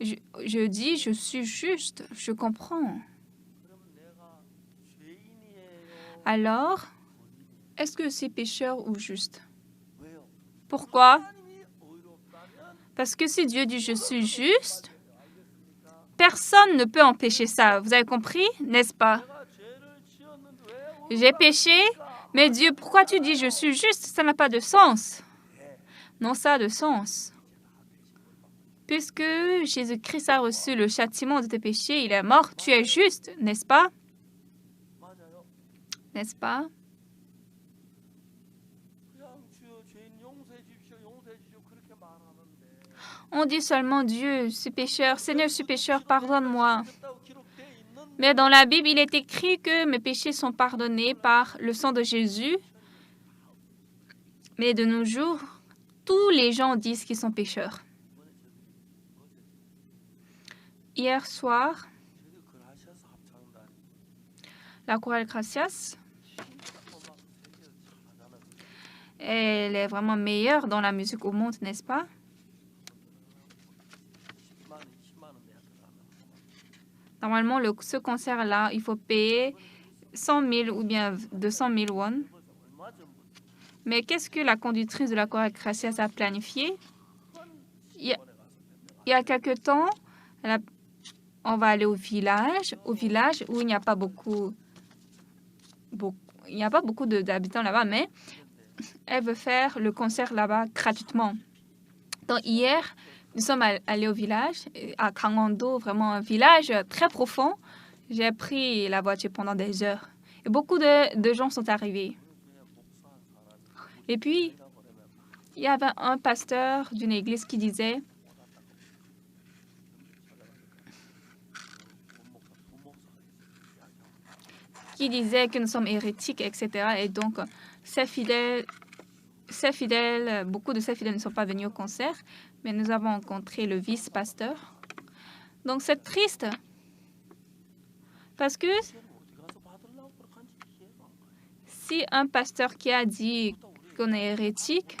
Je dis, je suis juste, je comprends. Alors, est-ce que c'est pécheur ou juste? Pourquoi? Parce que si Dieu dit je suis juste, personne ne peut empêcher ça. Vous avez compris, n'est-ce pas? J'ai péché, mais Dieu, pourquoi tu dis je suis juste? Ça n'a pas de sens. Non, ça a de sens. Puisque Jésus-Christ a reçu le châtiment de tes péchés, il est mort, tu es juste, n'est-ce pas? N'est-ce pas? On dit seulement Dieu, je suis pécheur, Seigneur, je suis pécheur, pardonne-moi. Mais dans la Bible, il est écrit que mes péchés sont pardonnés par le sang de Jésus. Mais de nos jours, tous les gens disent qu'ils sont pécheurs. Hier soir, la chorale Gracias, elle est vraiment meilleure dans la musique au monde, n'est-ce pas? Normalement, ce concert-là, il faut payer 100 000 ou bien 200 000 won. Mais qu'est-ce que la conductrice de la chorale Gracias a planifié? Il y a quelque temps, on va aller au village où il n'y a pas beaucoup d'habitants là-bas, mais elle veut faire le concert là-bas gratuitement. Donc hier, nous sommes allés au village, à Gangwon-do, vraiment un village très profond. J'ai pris la voiture pendant des heures. Et beaucoup de gens sont arrivés. Et puis, il y avait un pasteur d'une église qui disait que nous sommes hérétiques, etc. Et donc, beaucoup de ces fidèles ne sont pas venus au concert, mais nous avons rencontré le vice-pasteur. Donc, c'est triste. Parce que si un pasteur qui a dit qu'on est hérétique,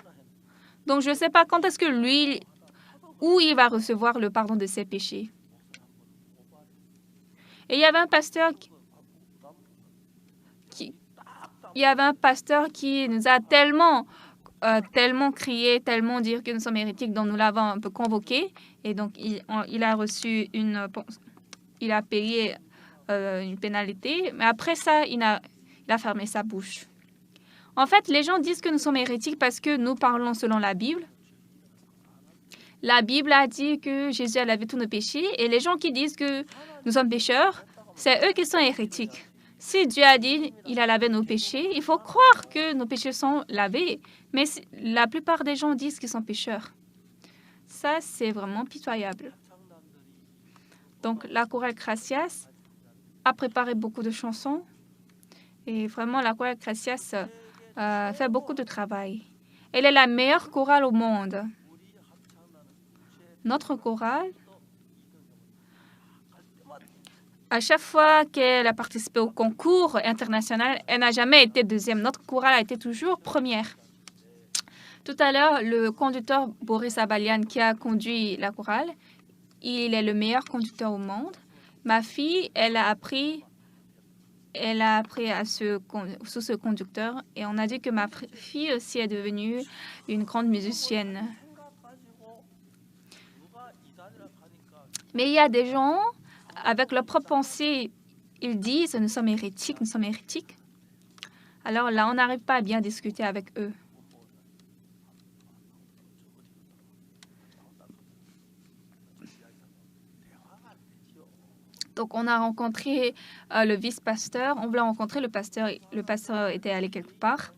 donc je ne sais pas quand est-ce que lui, où il va recevoir le pardon de ses péchés. Et il y avait un pasteur qui nous a tellement crié, tellement dire que nous sommes hérétiques, donc nous l'avons un peu convoqué. Et donc, il a payé une pénalité. Mais après ça, il a fermé sa bouche. En fait, les gens disent que nous sommes hérétiques parce que nous parlons selon la Bible. La Bible a dit que Jésus a lavé tous nos péchés. Et les gens qui disent que nous sommes pécheurs, c'est eux qui sont hérétiques. Si Dieu a dit qu'il a lavé nos péchés, il faut croire que nos péchés sont lavés. Mais la plupart des gens disent qu'ils sont pécheurs. Ça, c'est vraiment pitoyable. Donc, la chorale Gracias a préparé beaucoup de chansons. Et vraiment, la chorale Gracias fait beaucoup de travail. Elle est la meilleure chorale au monde. Notre chorale, à chaque fois qu'elle a participé au concours international, elle n'a jamais été deuxième. Notre chorale a été toujours première. Tout à l'heure, le conducteur Boris Abalian qui a conduit la chorale, il est le meilleur conducteur au monde. Ma fille, elle a appris sous ce conducteur et on a dit que ma fille aussi est devenue une grande musicienne. Mais il y a des gens, avec leur propre pensée, ils disent « nous sommes hérétiques, nous sommes hérétiques ». Alors là, on n'arrive pas à bien discuter avec eux. Donc, on a rencontré le vice-pasteur. On voulait rencontrer le pasteur. Le pasteur était allé quelque part.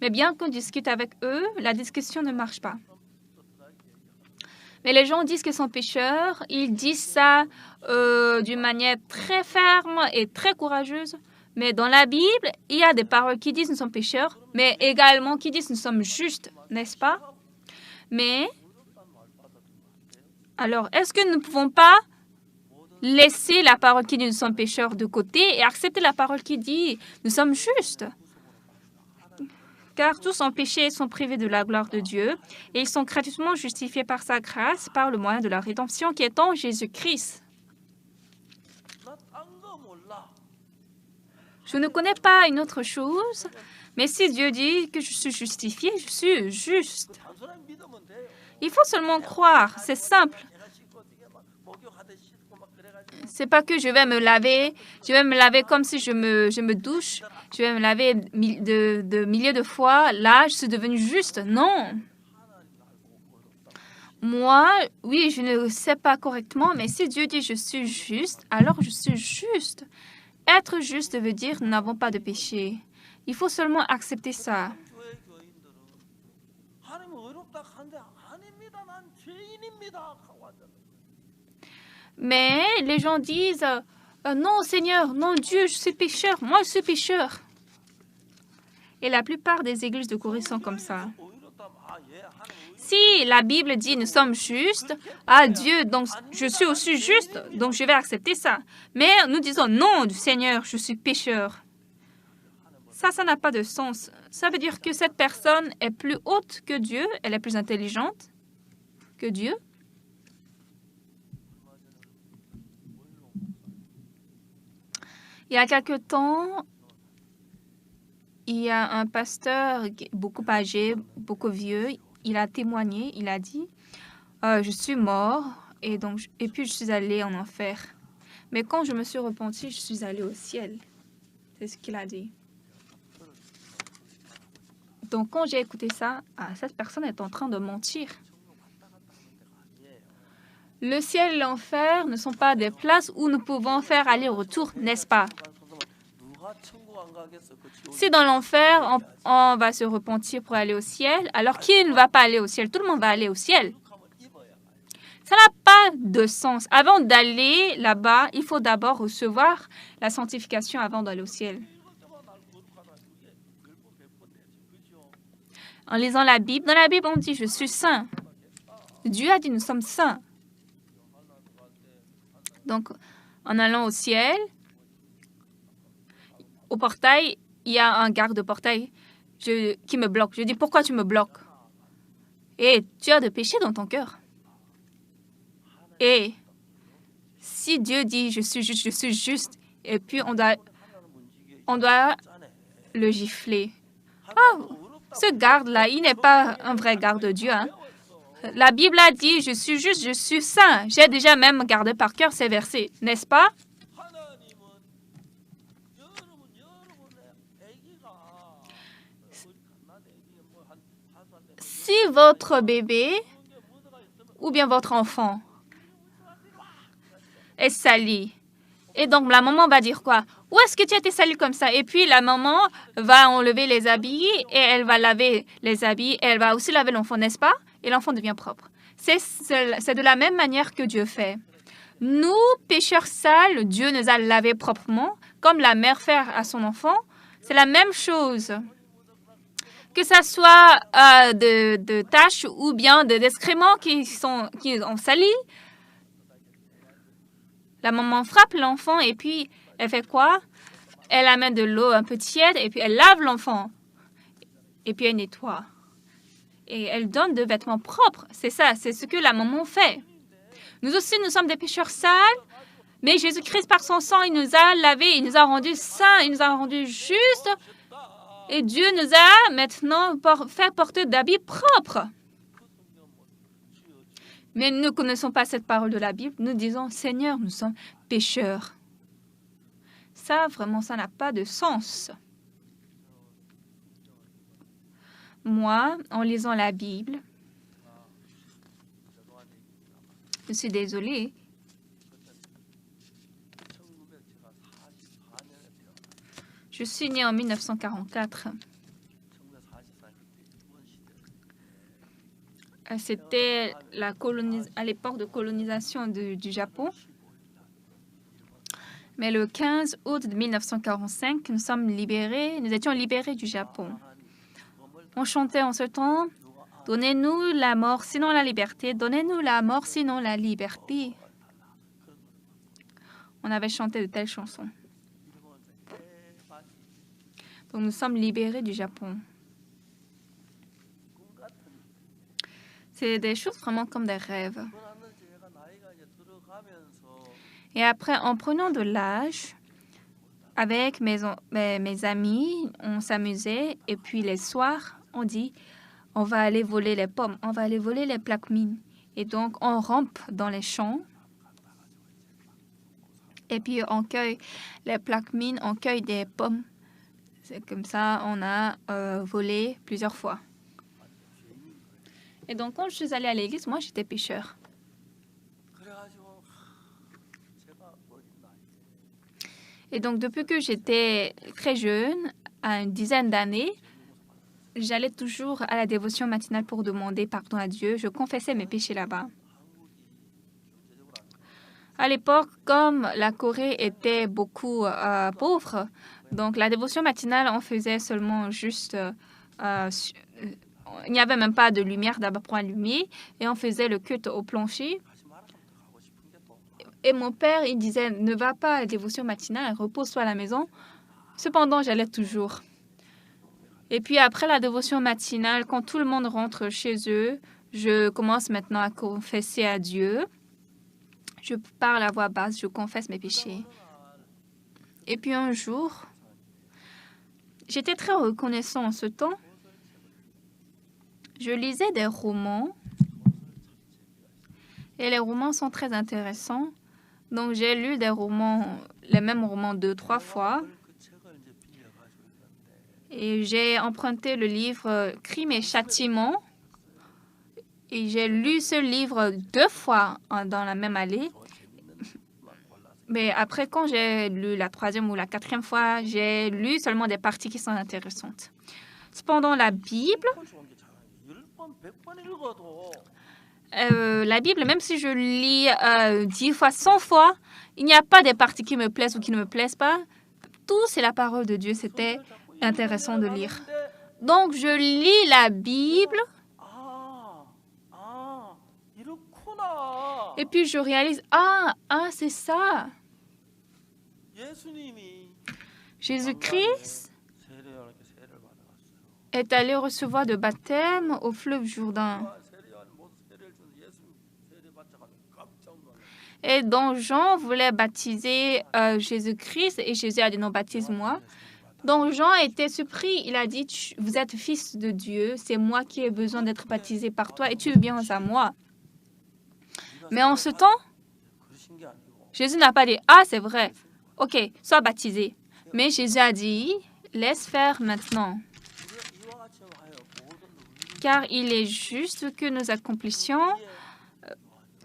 Mais bien qu'on discute avec eux, la discussion ne marche pas. Mais les gens disent qu'ils sont pécheurs. Ils disent ça d'une manière très ferme et très courageuse. Mais dans la Bible, il y a des paroles qui disent nous sommes pécheurs, mais également qui disent nous sommes justes, n'est-ce pas? Mais, alors, est-ce que nous ne pouvons pas laisser la parole qui dit nous sommes pécheurs de côté et accepter la parole qui dit nous sommes justes? Car tous ont péché et sont privés de la gloire de Dieu, et ils sont gratuitement justifiés par sa grâce, par le moyen de la rédemption qui est en Jésus-Christ. Je ne connais pas une autre chose, mais si Dieu dit que je suis justifié, je suis juste. Il faut seulement croire, c'est simple. C'est pas que je vais me laver comme si je me douche, je vais me laver de milliers de fois, là, je suis devenue juste. Non. Moi, oui, je ne sais pas correctement, mais si Dieu dit je suis juste, alors je suis juste. Être juste veut dire nous n'avons pas de péché. Il faut seulement accepter ça. Mais les gens disent non Seigneur, non Dieu, je suis pécheur, moi je suis pécheur. Et la plupart des églises de Corée sont comme ça. Si la Bible dit nous sommes justes, Dieu, donc je suis aussi juste, donc je vais accepter ça. Mais nous disons non Seigneur, je suis pécheur. Ça n'a pas de sens. Ça veut dire que cette personne est plus haute que Dieu, elle est plus intelligente que Dieu. Il y a quelque temps, il y a un pasteur beaucoup âgé, beaucoup vieux, il a témoigné, il a dit « Je suis mort et puis je suis allé en enfer. Mais quand je me suis repenti, je suis allé au ciel. » C'est ce qu'il a dit. Donc quand j'ai écouté ça, cette personne est en train de mentir. Le ciel et l'enfer ne sont pas des places où nous pouvons faire aller-retour, n'est-ce pas? Si dans l'enfer, on va se repentir pour aller au ciel, alors qui ne va pas aller au ciel? Tout le monde va aller au ciel. Ça n'a pas de sens. Avant d'aller là-bas, il faut d'abord recevoir la sanctification avant d'aller au ciel. En lisant la Bible, dans la Bible, on dit « je suis saint ». Dieu a dit « nous sommes saints ». Donc, en allant au ciel, au portail, il y a un garde portail qui me bloque. Je dis, pourquoi tu me bloques? Et tu as de péché dans ton cœur. Et si Dieu dit, je suis juste, et puis on doit le gifler. Ce garde-là, il n'est pas un vrai garde de Dieu. Hein? La Bible a dit, je suis juste, je suis saint. J'ai déjà même gardé par cœur ces versets, n'est-ce pas? Si votre bébé ou bien votre enfant est sali, et donc la maman va dire quoi? Où est-ce que tu as été sali comme ça? Et puis la maman va enlever les habits et elle va laver les habits et elle va aussi laver l'enfant, n'est-ce pas? Et l'enfant devient propre. C'est de la même manière que Dieu fait. Nous, pécheurs sales, Dieu nous a lavés proprement, comme la mère fait à son enfant. C'est la même chose. Que ça soit de taches ou bien d'excréments qui ont sali. La maman frappe l'enfant et puis elle fait quoi? Elle amène de l'eau un peu tiède et puis elle lave l'enfant. Et puis elle nettoie. et elle donne de vêtements propres. C'est ça, c'est ce que la maman fait. Nous aussi, nous sommes des pécheurs sales, mais Jésus-Christ, par son sang, il nous a lavés, il nous a rendus saints, il nous a rendus justes. Et Dieu nous a maintenant fait porter d'habits propres. Mais nous ne connaissons pas cette parole de la Bible. Nous disons, Seigneur, nous sommes pécheurs. Ça, vraiment, ça n'a pas de sens. Moi, en lisant la Bible, je suis désolée. Je suis née en 1944. C'était à l'époque de colonisation du Japon. Mais le 15 août 1945, nous étions libérés du Japon. On chantait en ce temps, « Donnez-nous la mort, sinon la liberté. Donnez-nous la mort, sinon la liberté. » On avait chanté de telles chansons. Donc nous sommes libérés du Japon. C'est des choses vraiment comme des rêves. Et après, en prenant de l'âge, avec mes amis, on s'amusait. Et puis les soirs, on dit, on va aller voler les pommes, on va aller voler les plaques mines. Et donc, on rampe dans les champs. Et puis, on cueille les plaques mines, on cueille des pommes. C'est comme ça, on a volé plusieurs fois. Et donc, quand je suis allée à l'église, moi, j'étais pécheur. Et donc, depuis que j'étais très jeune, à une dizaine d'années, j'allais toujours à la dévotion matinale pour demander pardon à Dieu. Je confessais mes péchés là-bas. À l'époque, comme la Corée était beaucoup pauvre, donc la dévotion matinale, on faisait seulement juste... il n'y avait même pas de lumière d'abord pour allumer et on faisait le culte au plancher. Et mon père, il disait, ne va pas à la dévotion matinale, repose-toi à la maison. Cependant, j'allais toujours. Et puis après la dévotion matinale, quand tout le monde rentre chez eux, je commence maintenant à confesser à Dieu. Je parle à voix basse, je confesse mes péchés. Et puis un jour, j'étais très reconnaissant en ce temps. Je lisais des romans. Et les romans sont très intéressants. Donc, j'ai lu les mêmes romans 2-3 fois. Et j'ai emprunté le livre Crime et Châtiment. Et j'ai lu ce livre 2 fois dans la même année. Mais après, quand j'ai lu la 3e ou la 4e fois, j'ai lu seulement des parties qui sont intéressantes. Cependant, la Bible, même si je lis 10 fois, 100 fois, il n'y a pas des parties qui me plaisent ou qui ne me plaisent pas. Tout, c'est la parole de Dieu. C'était intéressant de lire. Donc, je lis la Bible. Et puis, je réalise, c'est ça. Jésus-Christ est allé recevoir de baptême au fleuve Jourdain. Et donc, Jean voulait baptiser Jésus-Christ et Jésus a dit non, baptise-moi. Donc, Jean était surpris. Il a dit, vous êtes fils de Dieu, c'est moi qui ai besoin d'être baptisé par toi et tu viens à moi. Mais en ce temps, Jésus n'a pas dit, c'est vrai, ok, sois baptisé. Mais Jésus a dit, laisse faire maintenant. Car il est juste que nous accomplissions,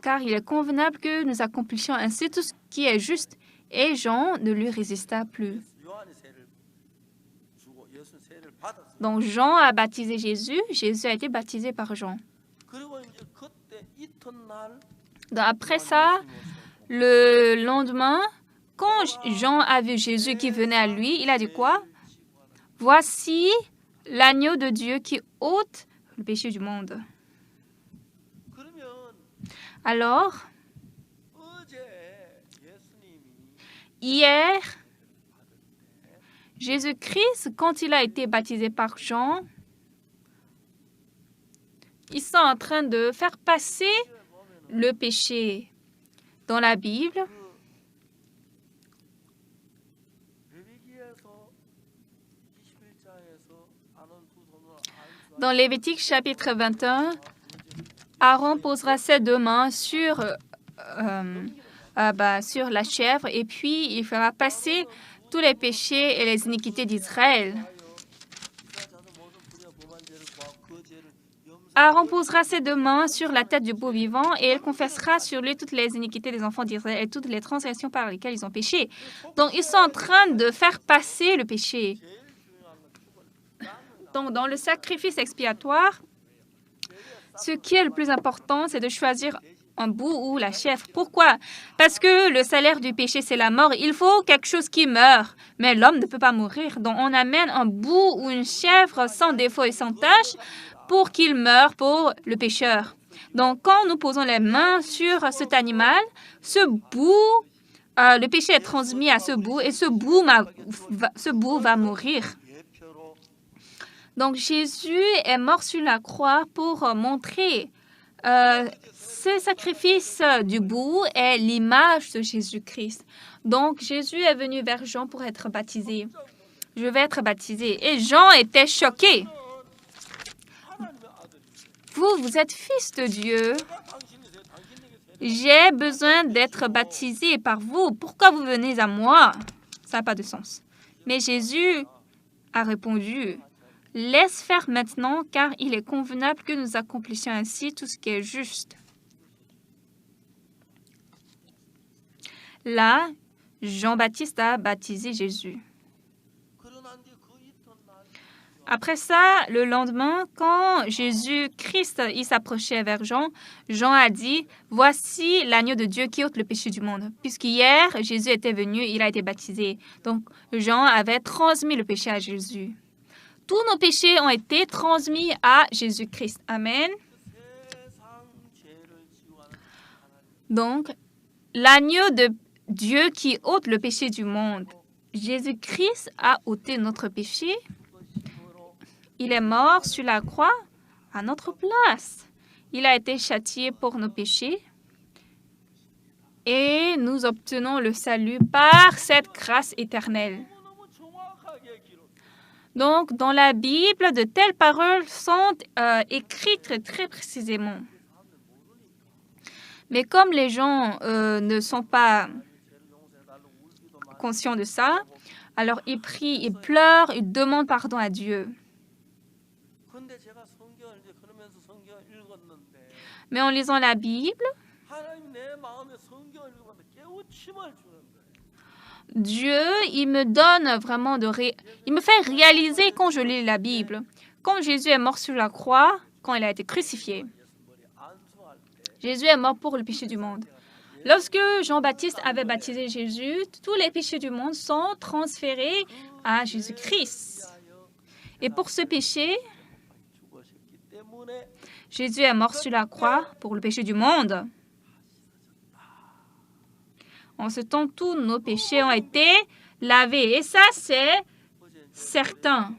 car il est convenable que nous accomplissions ainsi tout ce qui est juste. Et Jean ne lui résista plus. Donc Jean a baptisé Jésus, Jésus a été baptisé par Jean. Donc, après ça, le lendemain, quand Jean a vu Jésus qui venait à lui, il a dit quoi? Voici l'agneau de Dieu qui ôte le péché du monde. Alors, hier, Jésus-Christ, quand il a été baptisé par Jean, ils sont en train de faire passer le péché. Dans la Bible, dans Lévitique chapitre 21, Aaron posera ses 2 mains sur la chèvre et puis il fera passer tous les péchés et les iniquités d'Israël. Aaron posera ses 2 mains sur la tête du beau vivant et il confessera sur lui toutes les iniquités des enfants d'Israël et toutes les transgressions par lesquelles ils ont péché. Donc, ils sont en train de faire passer le péché. Donc, dans le sacrifice expiatoire, ce qui est le plus important, c'est de choisir un bouc ou la chèvre. Pourquoi? Parce que le salaire du péché, c'est la mort. Il faut quelque chose qui meurt, mais l'homme ne peut pas mourir. Donc, on amène un bouc ou une chèvre sans défaut et sans tache pour qu'il meure pour le pécheur. Donc, quand nous posons les mains sur cet animal, ce bouc, le péché est transmis à ce bouc et ce bouc va mourir. Donc, Jésus est mort sur la croix pour montrer ce sacrifice du bouc est l'image de Jésus-Christ. Donc, Jésus est venu vers Jean pour être baptisé. Je vais être baptisé. Et Jean était choqué. Vous êtes fils de Dieu. J'ai besoin d'être baptisé par vous. Pourquoi vous venez à moi? Ça n'a pas de sens. Mais Jésus a répondu, « Laisse faire maintenant, car il est convenable que nous accomplissions ainsi tout ce qui est juste. » Là, Jean-Baptiste a baptisé Jésus. Après ça, le lendemain, quand Jésus-Christ il s'approchait vers Jean, Jean a dit, « Voici l'agneau de Dieu qui ôte le péché du monde. » Puisqu'hier, Jésus était venu, il a été baptisé. Donc, Jean avait transmis le péché à Jésus. Tous nos péchés ont été transmis à Jésus-Christ. Amen. Donc, l'agneau de Dieu qui ôte le péché du monde. Jésus-Christ a ôté notre péché. Il est mort sur la croix à notre place. Il a été châtié pour nos péchés. Et nous obtenons le salut par cette grâce éternelle. Donc, dans la Bible, de telles paroles sont écrites très précisément. Mais comme les gens ne sont pas conscients de ça, alors ils prient, ils pleurent, ils demandent pardon à Dieu. Mais en lisant la Bible, Dieu, il me donne vraiment il me fait réaliser quand je lis la Bible. Quand Jésus est mort sur la croix, quand il a été crucifié, Jésus est mort pour le péché du monde. Lorsque Jean-Baptiste avait baptisé Jésus, tous les péchés du monde sont transférés à Jésus-Christ. Et pour ce péché, Jésus est mort sur la croix pour le péché du monde. En ce temps, tous nos péchés ont été lavés. Et ça, c'est certain.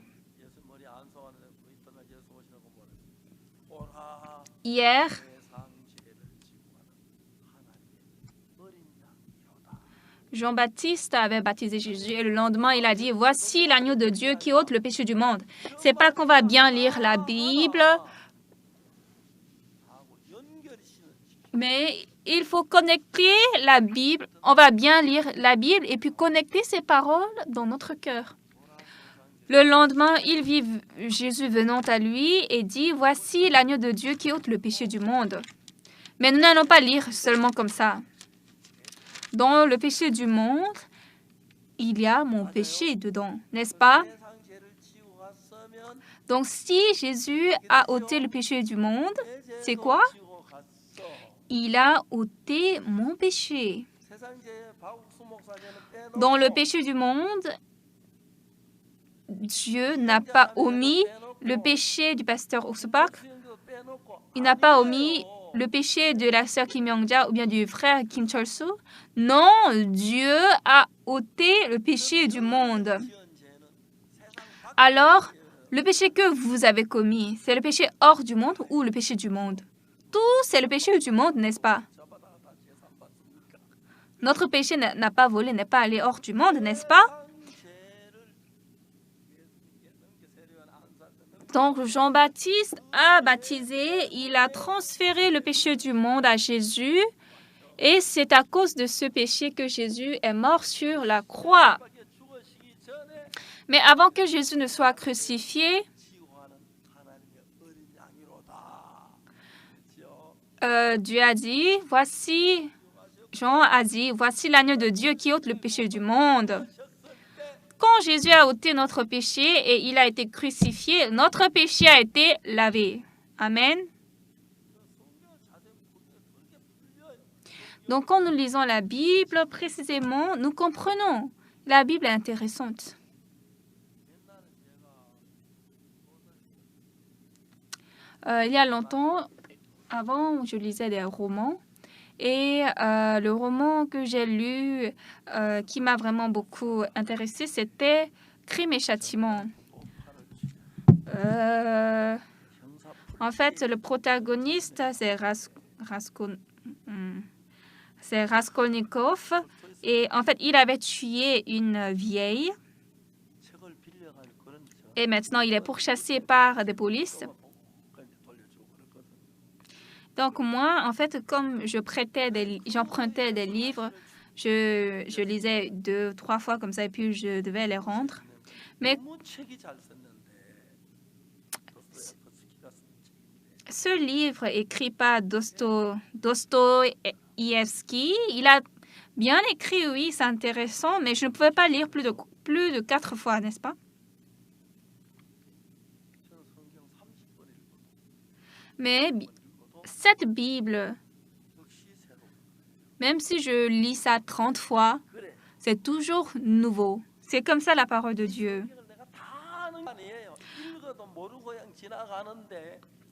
Hier, Jean-Baptiste avait baptisé Jésus et le lendemain, il a dit, « Voici l'agneau de Dieu qui ôte le péché du monde. » C'est pas qu'on va bien lire la Bible, mais il faut connecter la Bible. On va bien lire la Bible et puis connecter ces paroles dans notre cœur. Le lendemain, il vit Jésus venant à lui et dit, « Voici l'agneau de Dieu qui ôte le péché du monde. » Mais nous n'allons pas lire seulement comme ça. Dans le péché du monde, il y a mon péché dedans, n'est-ce pas? Donc, si Jésus a ôté le péché du monde, c'est quoi? Il a ôté mon péché. Dans le péché du monde, Dieu n'a pas omis le péché du pasteur Oksupak. Il n'a pas omis le péché de la sœur Kim Young-ja ou bien du frère Kim Chol-soo. Non, Dieu a ôté le péché du monde. Alors, Le péché que vous avez commis, c'est le péché hors du monde ou le péché du monde? Tout, c'est le péché du monde, n'est-ce pas? Notre péché n'a pas volé, n'est pas allé hors du monde, n'est-ce pas? Donc Jean-Baptiste a baptisé, il a transféré le péché du monde à Jésus et c'est à cause de ce péché que Jésus est mort sur la croix. Mais avant que Jésus ne soit crucifié, Dieu a dit, voici, Jean a dit, voici l'agneau de Dieu qui ôte le péché du monde. Quand Jésus a ôté notre péché et il a été crucifié, notre péché a été lavé. Amen. Donc, quand nous lisons la Bible, précisément, nous comprenons. La Bible est intéressante. Il y a longtemps, avant, je lisais des romans. Et le roman que j'ai lu, qui m'a vraiment beaucoup intéressé, c'était Crime et Châtiment. En fait, le protagoniste, c'est Raskolnikov. Et en fait, il avait tué une vieille. Et maintenant, il est pourchassé par des polices. Donc moi, en fait, comme j'empruntais des livres, je lisais 2, 3 fois comme ça et puis je devais les rendre. Mais ce livre écrit par Dostoïevski, il a bien écrit, oui, c'est intéressant, mais je ne pouvais pas lire plus de 4 fois, n'est-ce pas? Mais cette Bible, même si je lis ça 30 fois, c'est toujours nouveau. C'est comme ça la parole de Dieu.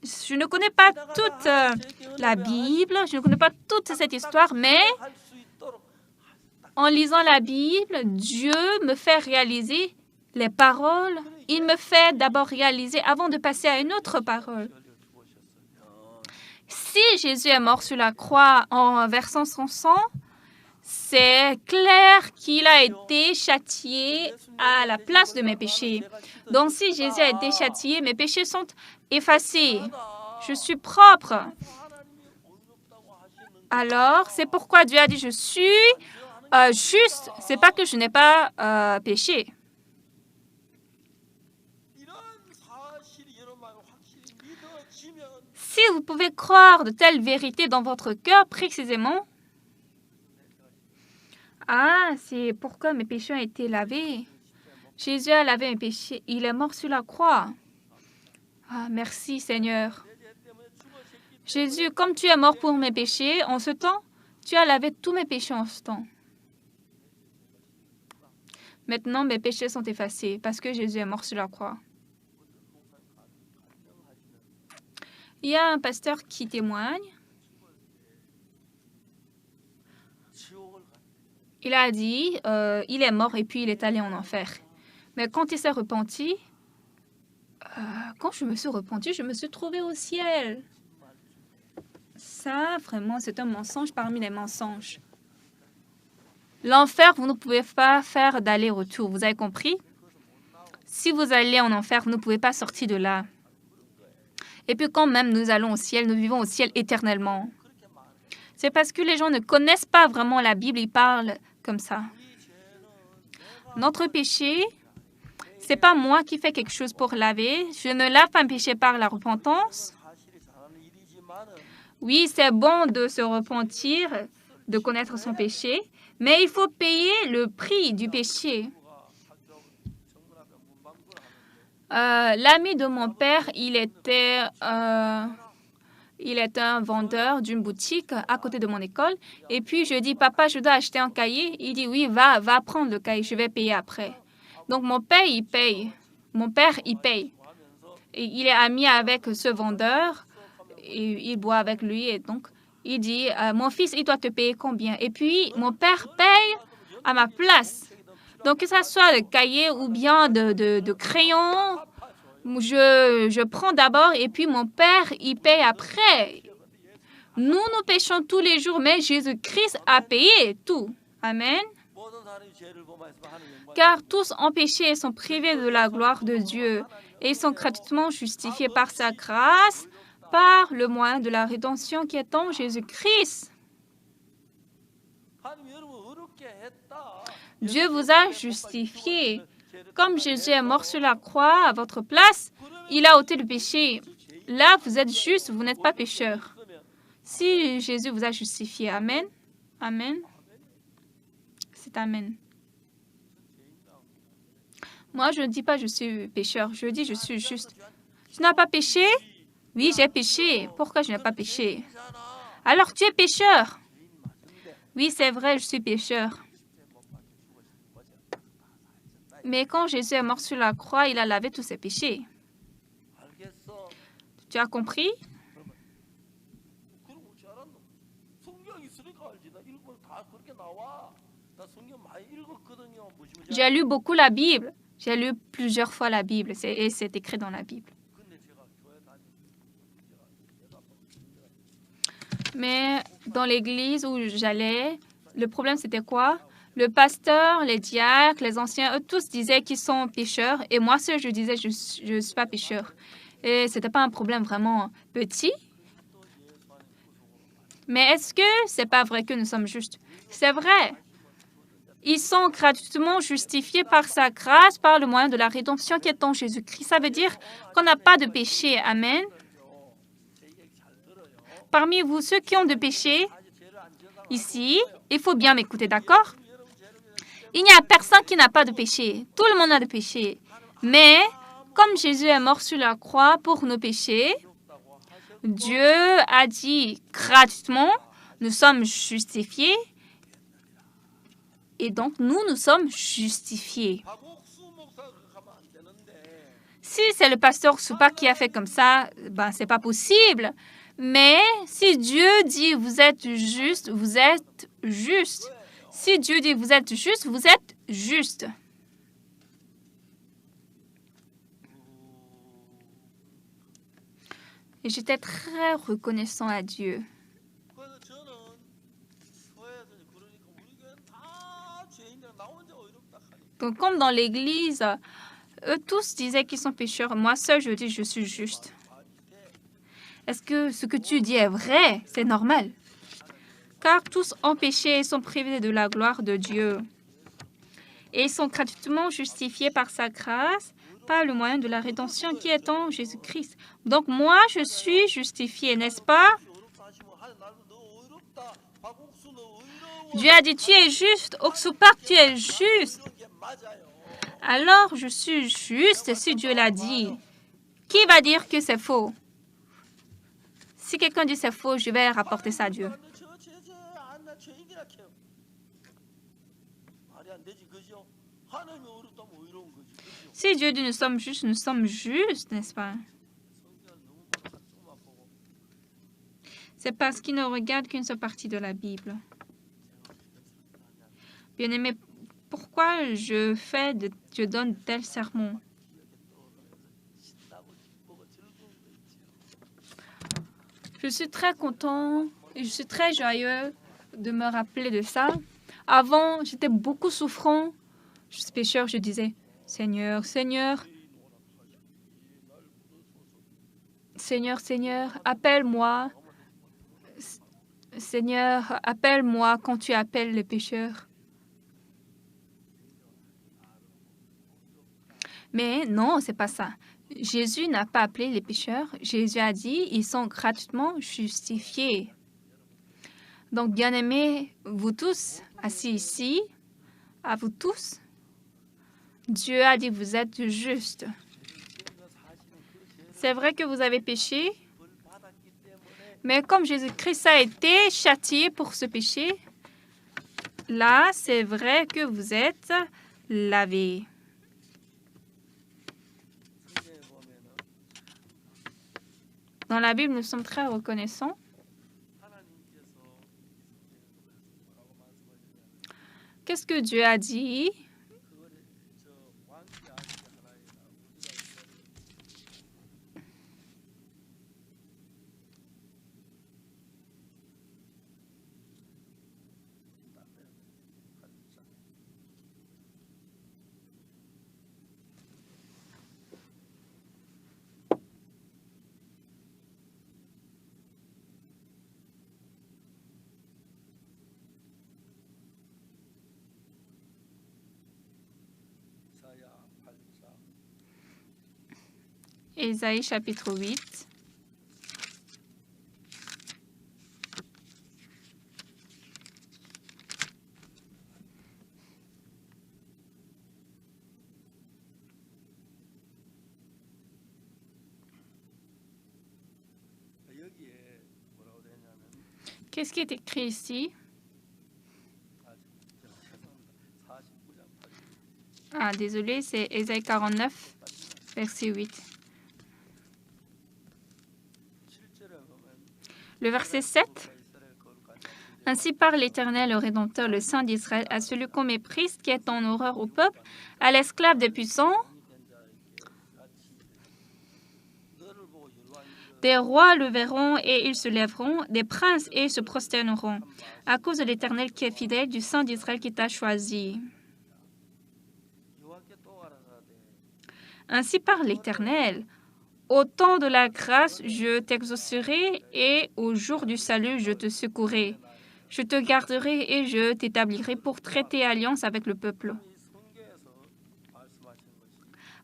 Je ne connais pas toute la Bible, je ne connais pas toute cette histoire, mais en lisant la Bible, Dieu me fait réaliser les paroles. Il me fait d'abord réaliser avant de passer à une autre parole. Si Jésus est mort sur la croix en versant son sang, c'est clair qu'il a été châtié à la place de mes péchés. Donc si Jésus a été châtié, mes péchés sont effacés. Je suis propre. Alors, c'est pourquoi Dieu a dit, je suis juste. C'est pas que je n'ai pas péché. Si vous pouvez croire de telles vérités dans votre cœur précisément, c'est pourquoi mes péchés ont été lavés. Jésus a lavé mes péchés. Il est mort sur la croix. Merci Seigneur. Jésus, comme tu es mort pour mes péchés, en ce temps, tu as lavé tous mes péchés en ce temps. Maintenant, mes péchés sont effacés parce que Jésus est mort sur la croix. Il y a un pasteur qui témoigne. Il a dit, il est mort et puis il est allé en enfer. Mais quand il s'est repenti, quand je me suis repenti, je me suis trouvée au ciel. Ça, vraiment, c'est un mensonge parmi les mensonges. L'enfer, vous ne pouvez pas faire d'aller-retour. Vous avez compris? Si vous allez en enfer, vous ne pouvez pas sortir de là. Et puis quand même nous allons au ciel, nous vivons au ciel éternellement. C'est parce que les gens ne connaissent pas vraiment la Bible, ils parlent comme ça. Notre péché, c'est pas moi qui fais quelque chose pour laver. Je ne lave pas un péché par la repentance. Oui, c'est bon de se repentir, de connaître son péché, mais il faut payer le prix du péché. L'ami de mon père, il était un vendeur d'une boutique à côté de mon école. Et puis, je dis, papa, je dois acheter un cahier. Il dit, oui, va prendre le cahier, je vais payer après. Donc, mon père, il paye. Mon père, il paye. Et il est ami avec ce vendeur. Et il boit avec lui. Et donc, il dit, mon fils, il doit te payer combien? Et puis, mon père paye à ma place. Donc, que ce soit le cahier ou bien de crayons, je prends d'abord et puis mon Père, il paye après. Nous péchons tous les jours, mais Jésus-Christ a payé tout. Amen. Car tous ont péché et sont privés de la gloire de Dieu et sont gratuitement justifiés par sa grâce, par le moyen de la rédemption qui est en Jésus-Christ. Dieu vous a justifié. Comme Jésus est mort sur la croix à votre place, il a ôté le péché. Là, vous êtes juste, vous n'êtes pas pécheur. Si Jésus vous a justifié, Amen. Amen. C'est Amen. Moi, je ne dis pas je suis pécheur, je dis je suis juste. Tu n'as pas péché? Oui, j'ai péché. Pourquoi je n'ai pas péché? Alors tu es pécheur. Oui, c'est vrai, je suis pécheur. Mais quand Jésus est mort sur la croix, il a lavé tous ses péchés. Tu as compris? J'ai lu beaucoup la Bible. J'ai lu plusieurs fois la Bible et c'est écrit dans la Bible. Mais dans l'église où j'allais, le problème c'était quoi? Le pasteur, les diacres, les anciens, eux tous disaient qu'ils sont pécheurs et moi seul je disais je ne suis pas pécheur. Et ce n'était pas un problème vraiment petit. Mais est-ce que c'est pas vrai que nous sommes justes? C'est vrai. Ils sont gratuitement justifiés par sa grâce, par le moyen de la rédemption qui est en Jésus-Christ. Ça veut dire qu'on n'a pas de péché. Amen. Parmi vous, ceux qui ont de péché, ici, il faut bien m'écouter, d'accord? Il n'y a personne qui n'a pas de péché. Tout le monde a de péché. Mais, comme Jésus est mort sur la croix pour nos péchés, Dieu a dit gratuitement, nous sommes justifiés. Et donc, nous sommes justifiés. Si c'est le pasteur Soupa qui a fait comme ça, ben, c'est pas possible. Mais si Dieu dit vous êtes juste, vous êtes juste. Si Dieu dit vous êtes juste, vous êtes juste. Et j'étais très reconnaissant à Dieu. Donc, comme dans l'église, eux tous disaient qu'ils sont pécheurs. Moi seul, je dis je suis juste. Est-ce que ce que tu dis est vrai? C'est normal. Car tous ont péché et sont privés de la gloire de Dieu. Et ils sont gratuitement justifiés par sa grâce, par le moyen de la rédemption qui est en Jésus-Christ. Donc moi, je suis justifié, n'est-ce pas? Dieu a dit, tu es juste. Oksupak, tu es juste. Alors, je suis juste si Dieu l'a dit. Qui va dire que c'est faux? Si quelqu'un dit c'est faux, je vais rapporter ça à Dieu. Si Dieu dit nous sommes justes, n'est-ce pas? C'est parce qu'il ne regarde qu'une seule partie de la Bible. Bien-aimé, pourquoi je donne tel sermon? Je suis très content et je suis très joyeux de me rappeler de ça. Avant, j'étais beaucoup souffrant. Je suis pécheur, je disais, Seigneur, Seigneur, Seigneur, Seigneur, appelle-moi. Seigneur, appelle-moi quand tu appelles les pécheurs. Mais non, c'est pas ça. Jésus n'a pas appelé les pécheurs. Jésus a dit, ils sont gratuitement justifiés. Donc, bien-aimés, vous tous, assis ici, à vous tous, Dieu a dit, vous êtes justes. C'est vrai que vous avez péché, mais comme Jésus-Christ a été châtié pour ce péché, là, c'est vrai que vous êtes lavés. Dans la Bible, nous sommes très reconnaissants. Qu'est-ce que Dieu a dit? Ésaïe chapitre 8. Qu'est-ce qui est écrit ici? Ah, désolé, c'est Ésaïe 49, verset 8. Le verset 7. Ainsi parle l'Éternel, le Rédempteur, le Saint d'Israël, à celui qu'on méprise, qui est en horreur au peuple, à l'esclave des puissants. Des rois le verront et ils se lèveront, des princes et ils se prosterneront, à cause de l'Éternel qui est fidèle, du Saint d'Israël qui t'a choisi. Ainsi parle l'Éternel. Au temps de la grâce, je t'exaucerai et au jour du salut, je te secourrai. Je te garderai et je t'établirai pour traiter alliance avec le peuple.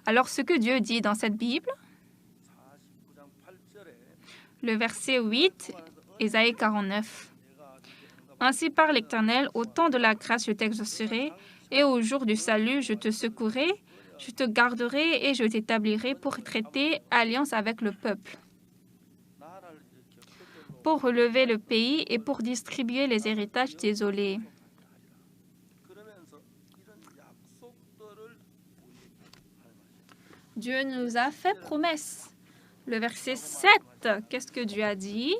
Alors, ce que Dieu dit dans cette Bible, le verset 8, Ésaïe 49. Ainsi parle l'Éternel, au temps de la grâce, je t'exaucerai et au jour du salut, je te secourrai. Je te garderai et je t'établirai pour traiter alliance avec le peuple, pour relever le pays et pour distribuer les héritages désolés. Dieu nous a fait promesse. Le verset 7, qu'est-ce que Dieu a dit?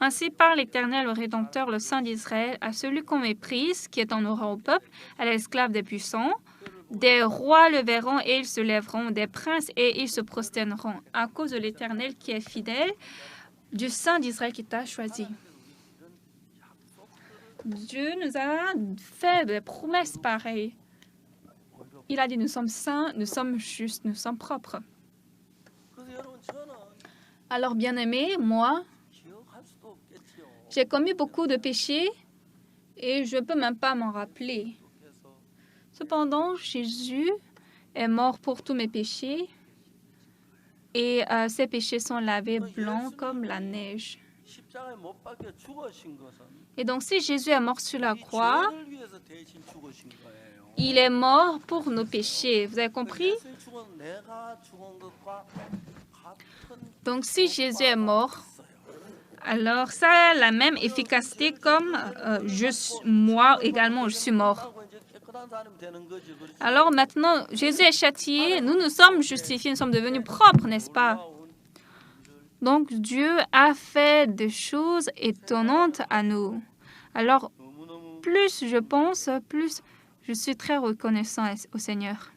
Ainsi parle l'Éternel, le Rédempteur, le Saint d'Israël, à celui qu'on méprise, qui est en horreur au peuple, à l'esclave des puissants. Des rois le verront et ils se lèveront, des princes et ils se prosterneront, à cause de l'Éternel qui est fidèle, du Saint d'Israël qui t'a choisi. Dieu nous a fait des promesses pareilles. Il a dit, nous sommes saints, nous sommes justes, nous sommes propres. Alors, bien-aimés, moi, j'ai commis beaucoup de péchés et je ne peux même pas m'en rappeler. Cependant, Jésus est mort pour tous mes péchés et ces péchés sont lavés blancs comme la neige. Et donc, si Jésus est mort sur la croix, il est mort pour nos péchés. Vous avez compris? Donc, si Jésus est mort, alors ça a la même efficacité comme moi également, je suis mort. Alors maintenant, Jésus est châtié, nous sommes justifiés, nous sommes devenus propres, n'est-ce pas? Donc Dieu a fait des choses étonnantes à nous. Alors, plus je pense, plus je suis très reconnaissant au Seigneur.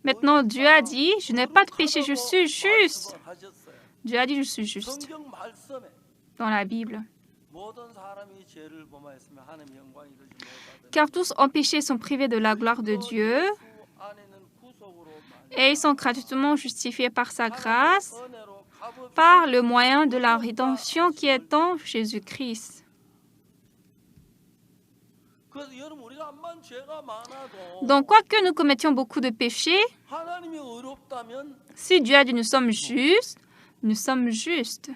Maintenant, Dieu a dit, je n'ai pas de péché, je suis juste. Dieu a dit, je suis juste. Dans la Bible. Car tous ont péché et sont privés de la gloire de Dieu. Et ils sont gratuitement justifiés par sa grâce, par le moyen de la rédemption qui est en Jésus-Christ. Donc, quoique nous commettions beaucoup de péchés, si Dieu a dit nous sommes justes, nous sommes justes.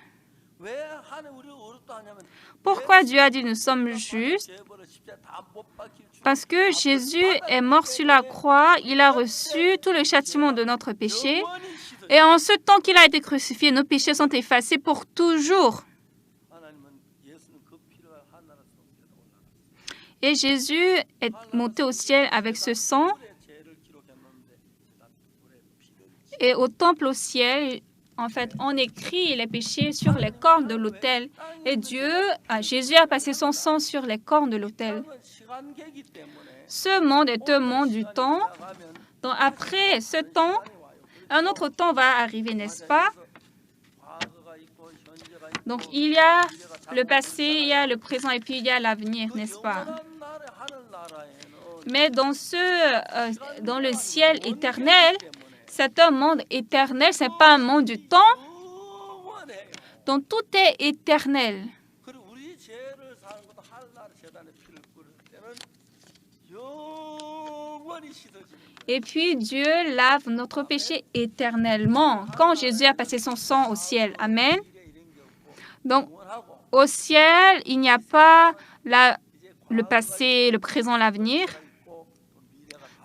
Pourquoi Dieu a dit nous sommes justes? Parce que Jésus est mort sur la croix, il a reçu tout le châtiment de notre péché, et en ce temps qu'il a été crucifié, nos péchés sont effacés pour toujours. Et Jésus est monté au ciel avec ce sang. Et au temple au ciel, en fait, on écrit les péchés sur les cornes de l'autel. Et Jésus a passé son sang sur les cornes de l'autel. Ce monde est un monde du temps. Donc après ce temps, un autre temps va arriver, n'est-ce pas? Donc il y a le passé, il y a le présent et puis il y a l'avenir, n'est-ce pas? Mais dans le ciel éternel, c'est un monde éternel, ce n'est pas un monde du temps. Donc tout est éternel. Et puis Dieu lave notre péché éternellement quand Jésus a passé son sang au ciel. Amen. Donc au ciel, il n'y a pas le passé, le présent, l'avenir.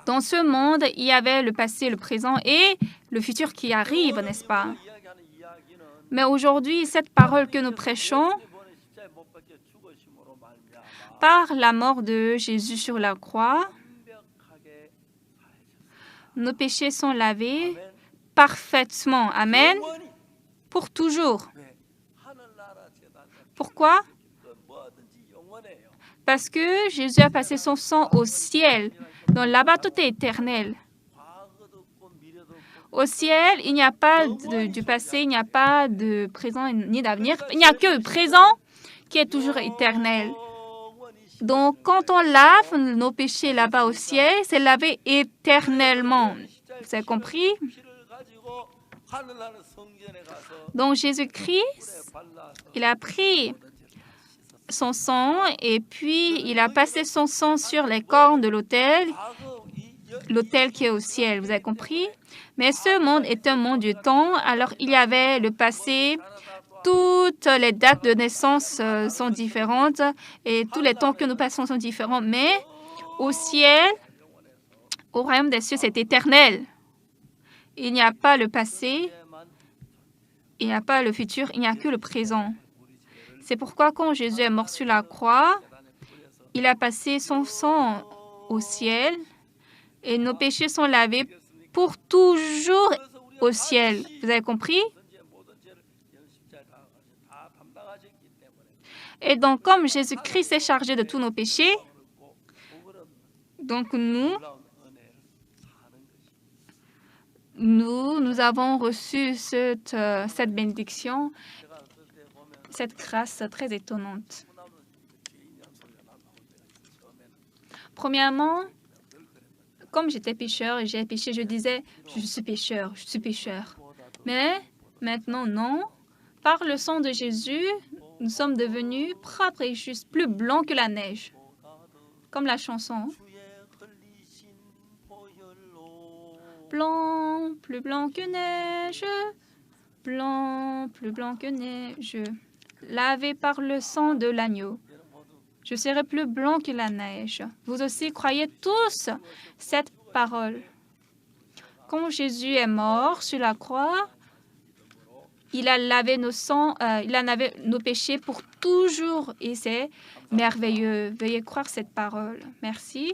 Dans ce monde, il y avait le passé, le présent et le futur qui arrive, n'est-ce pas? Mais aujourd'hui, cette parole que nous prêchons, par la mort de Jésus sur la croix, nos péchés sont lavés parfaitement. Amen. Pour toujours. Pourquoi? Parce que Jésus a passé son sang au ciel. Donc là-bas, tout est éternel. Au ciel, il n'y a pas du passé, il n'y a pas de présent ni d'avenir. Il n'y a que le présent qui est toujours éternel. Donc, quand on lave nos péchés là-bas au ciel, c'est lavé éternellement. Vous avez compris? Donc, Jésus-Christ, il a pris son sang et puis il a passé son sang sur les cornes de l'autel qui est au ciel. Vous avez compris? Mais ce monde est un monde du temps. Alors, il y avait le passé. Toutes les dates de naissance sont différentes et tous les temps que nous passons sont différents. Mais au ciel, au royaume des cieux, c'est éternel. Il n'y a pas le passé, il n'y a pas le futur, il n'y a que le présent. C'est pourquoi quand Jésus est mort sur la croix, il a passé son sang au ciel et nos péchés sont lavés pour toujours au ciel. Vous avez compris? Et donc, comme Jésus-Christ est chargé de tous nos péchés, donc nous avons reçu cette bénédiction, cette grâce très étonnante. Premièrement, comme j'étais pécheur et j'ai péché, je disais, je suis pécheur, je suis pécheur. Mais maintenant, non. Par le sang de Jésus, nous sommes devenus propres et justes, plus blancs que la neige. Comme la chanson. Blanc, plus blanc que neige. Blanc, plus blanc que neige. Lavé par le sang de l'agneau. Je serai plus blanc que la neige. Vous aussi croyez tous cette parole. Quand Jésus est mort sur la croix, il a lavé nos péchés pour toujours et c'est merveilleux. Veuillez croire cette parole. Merci.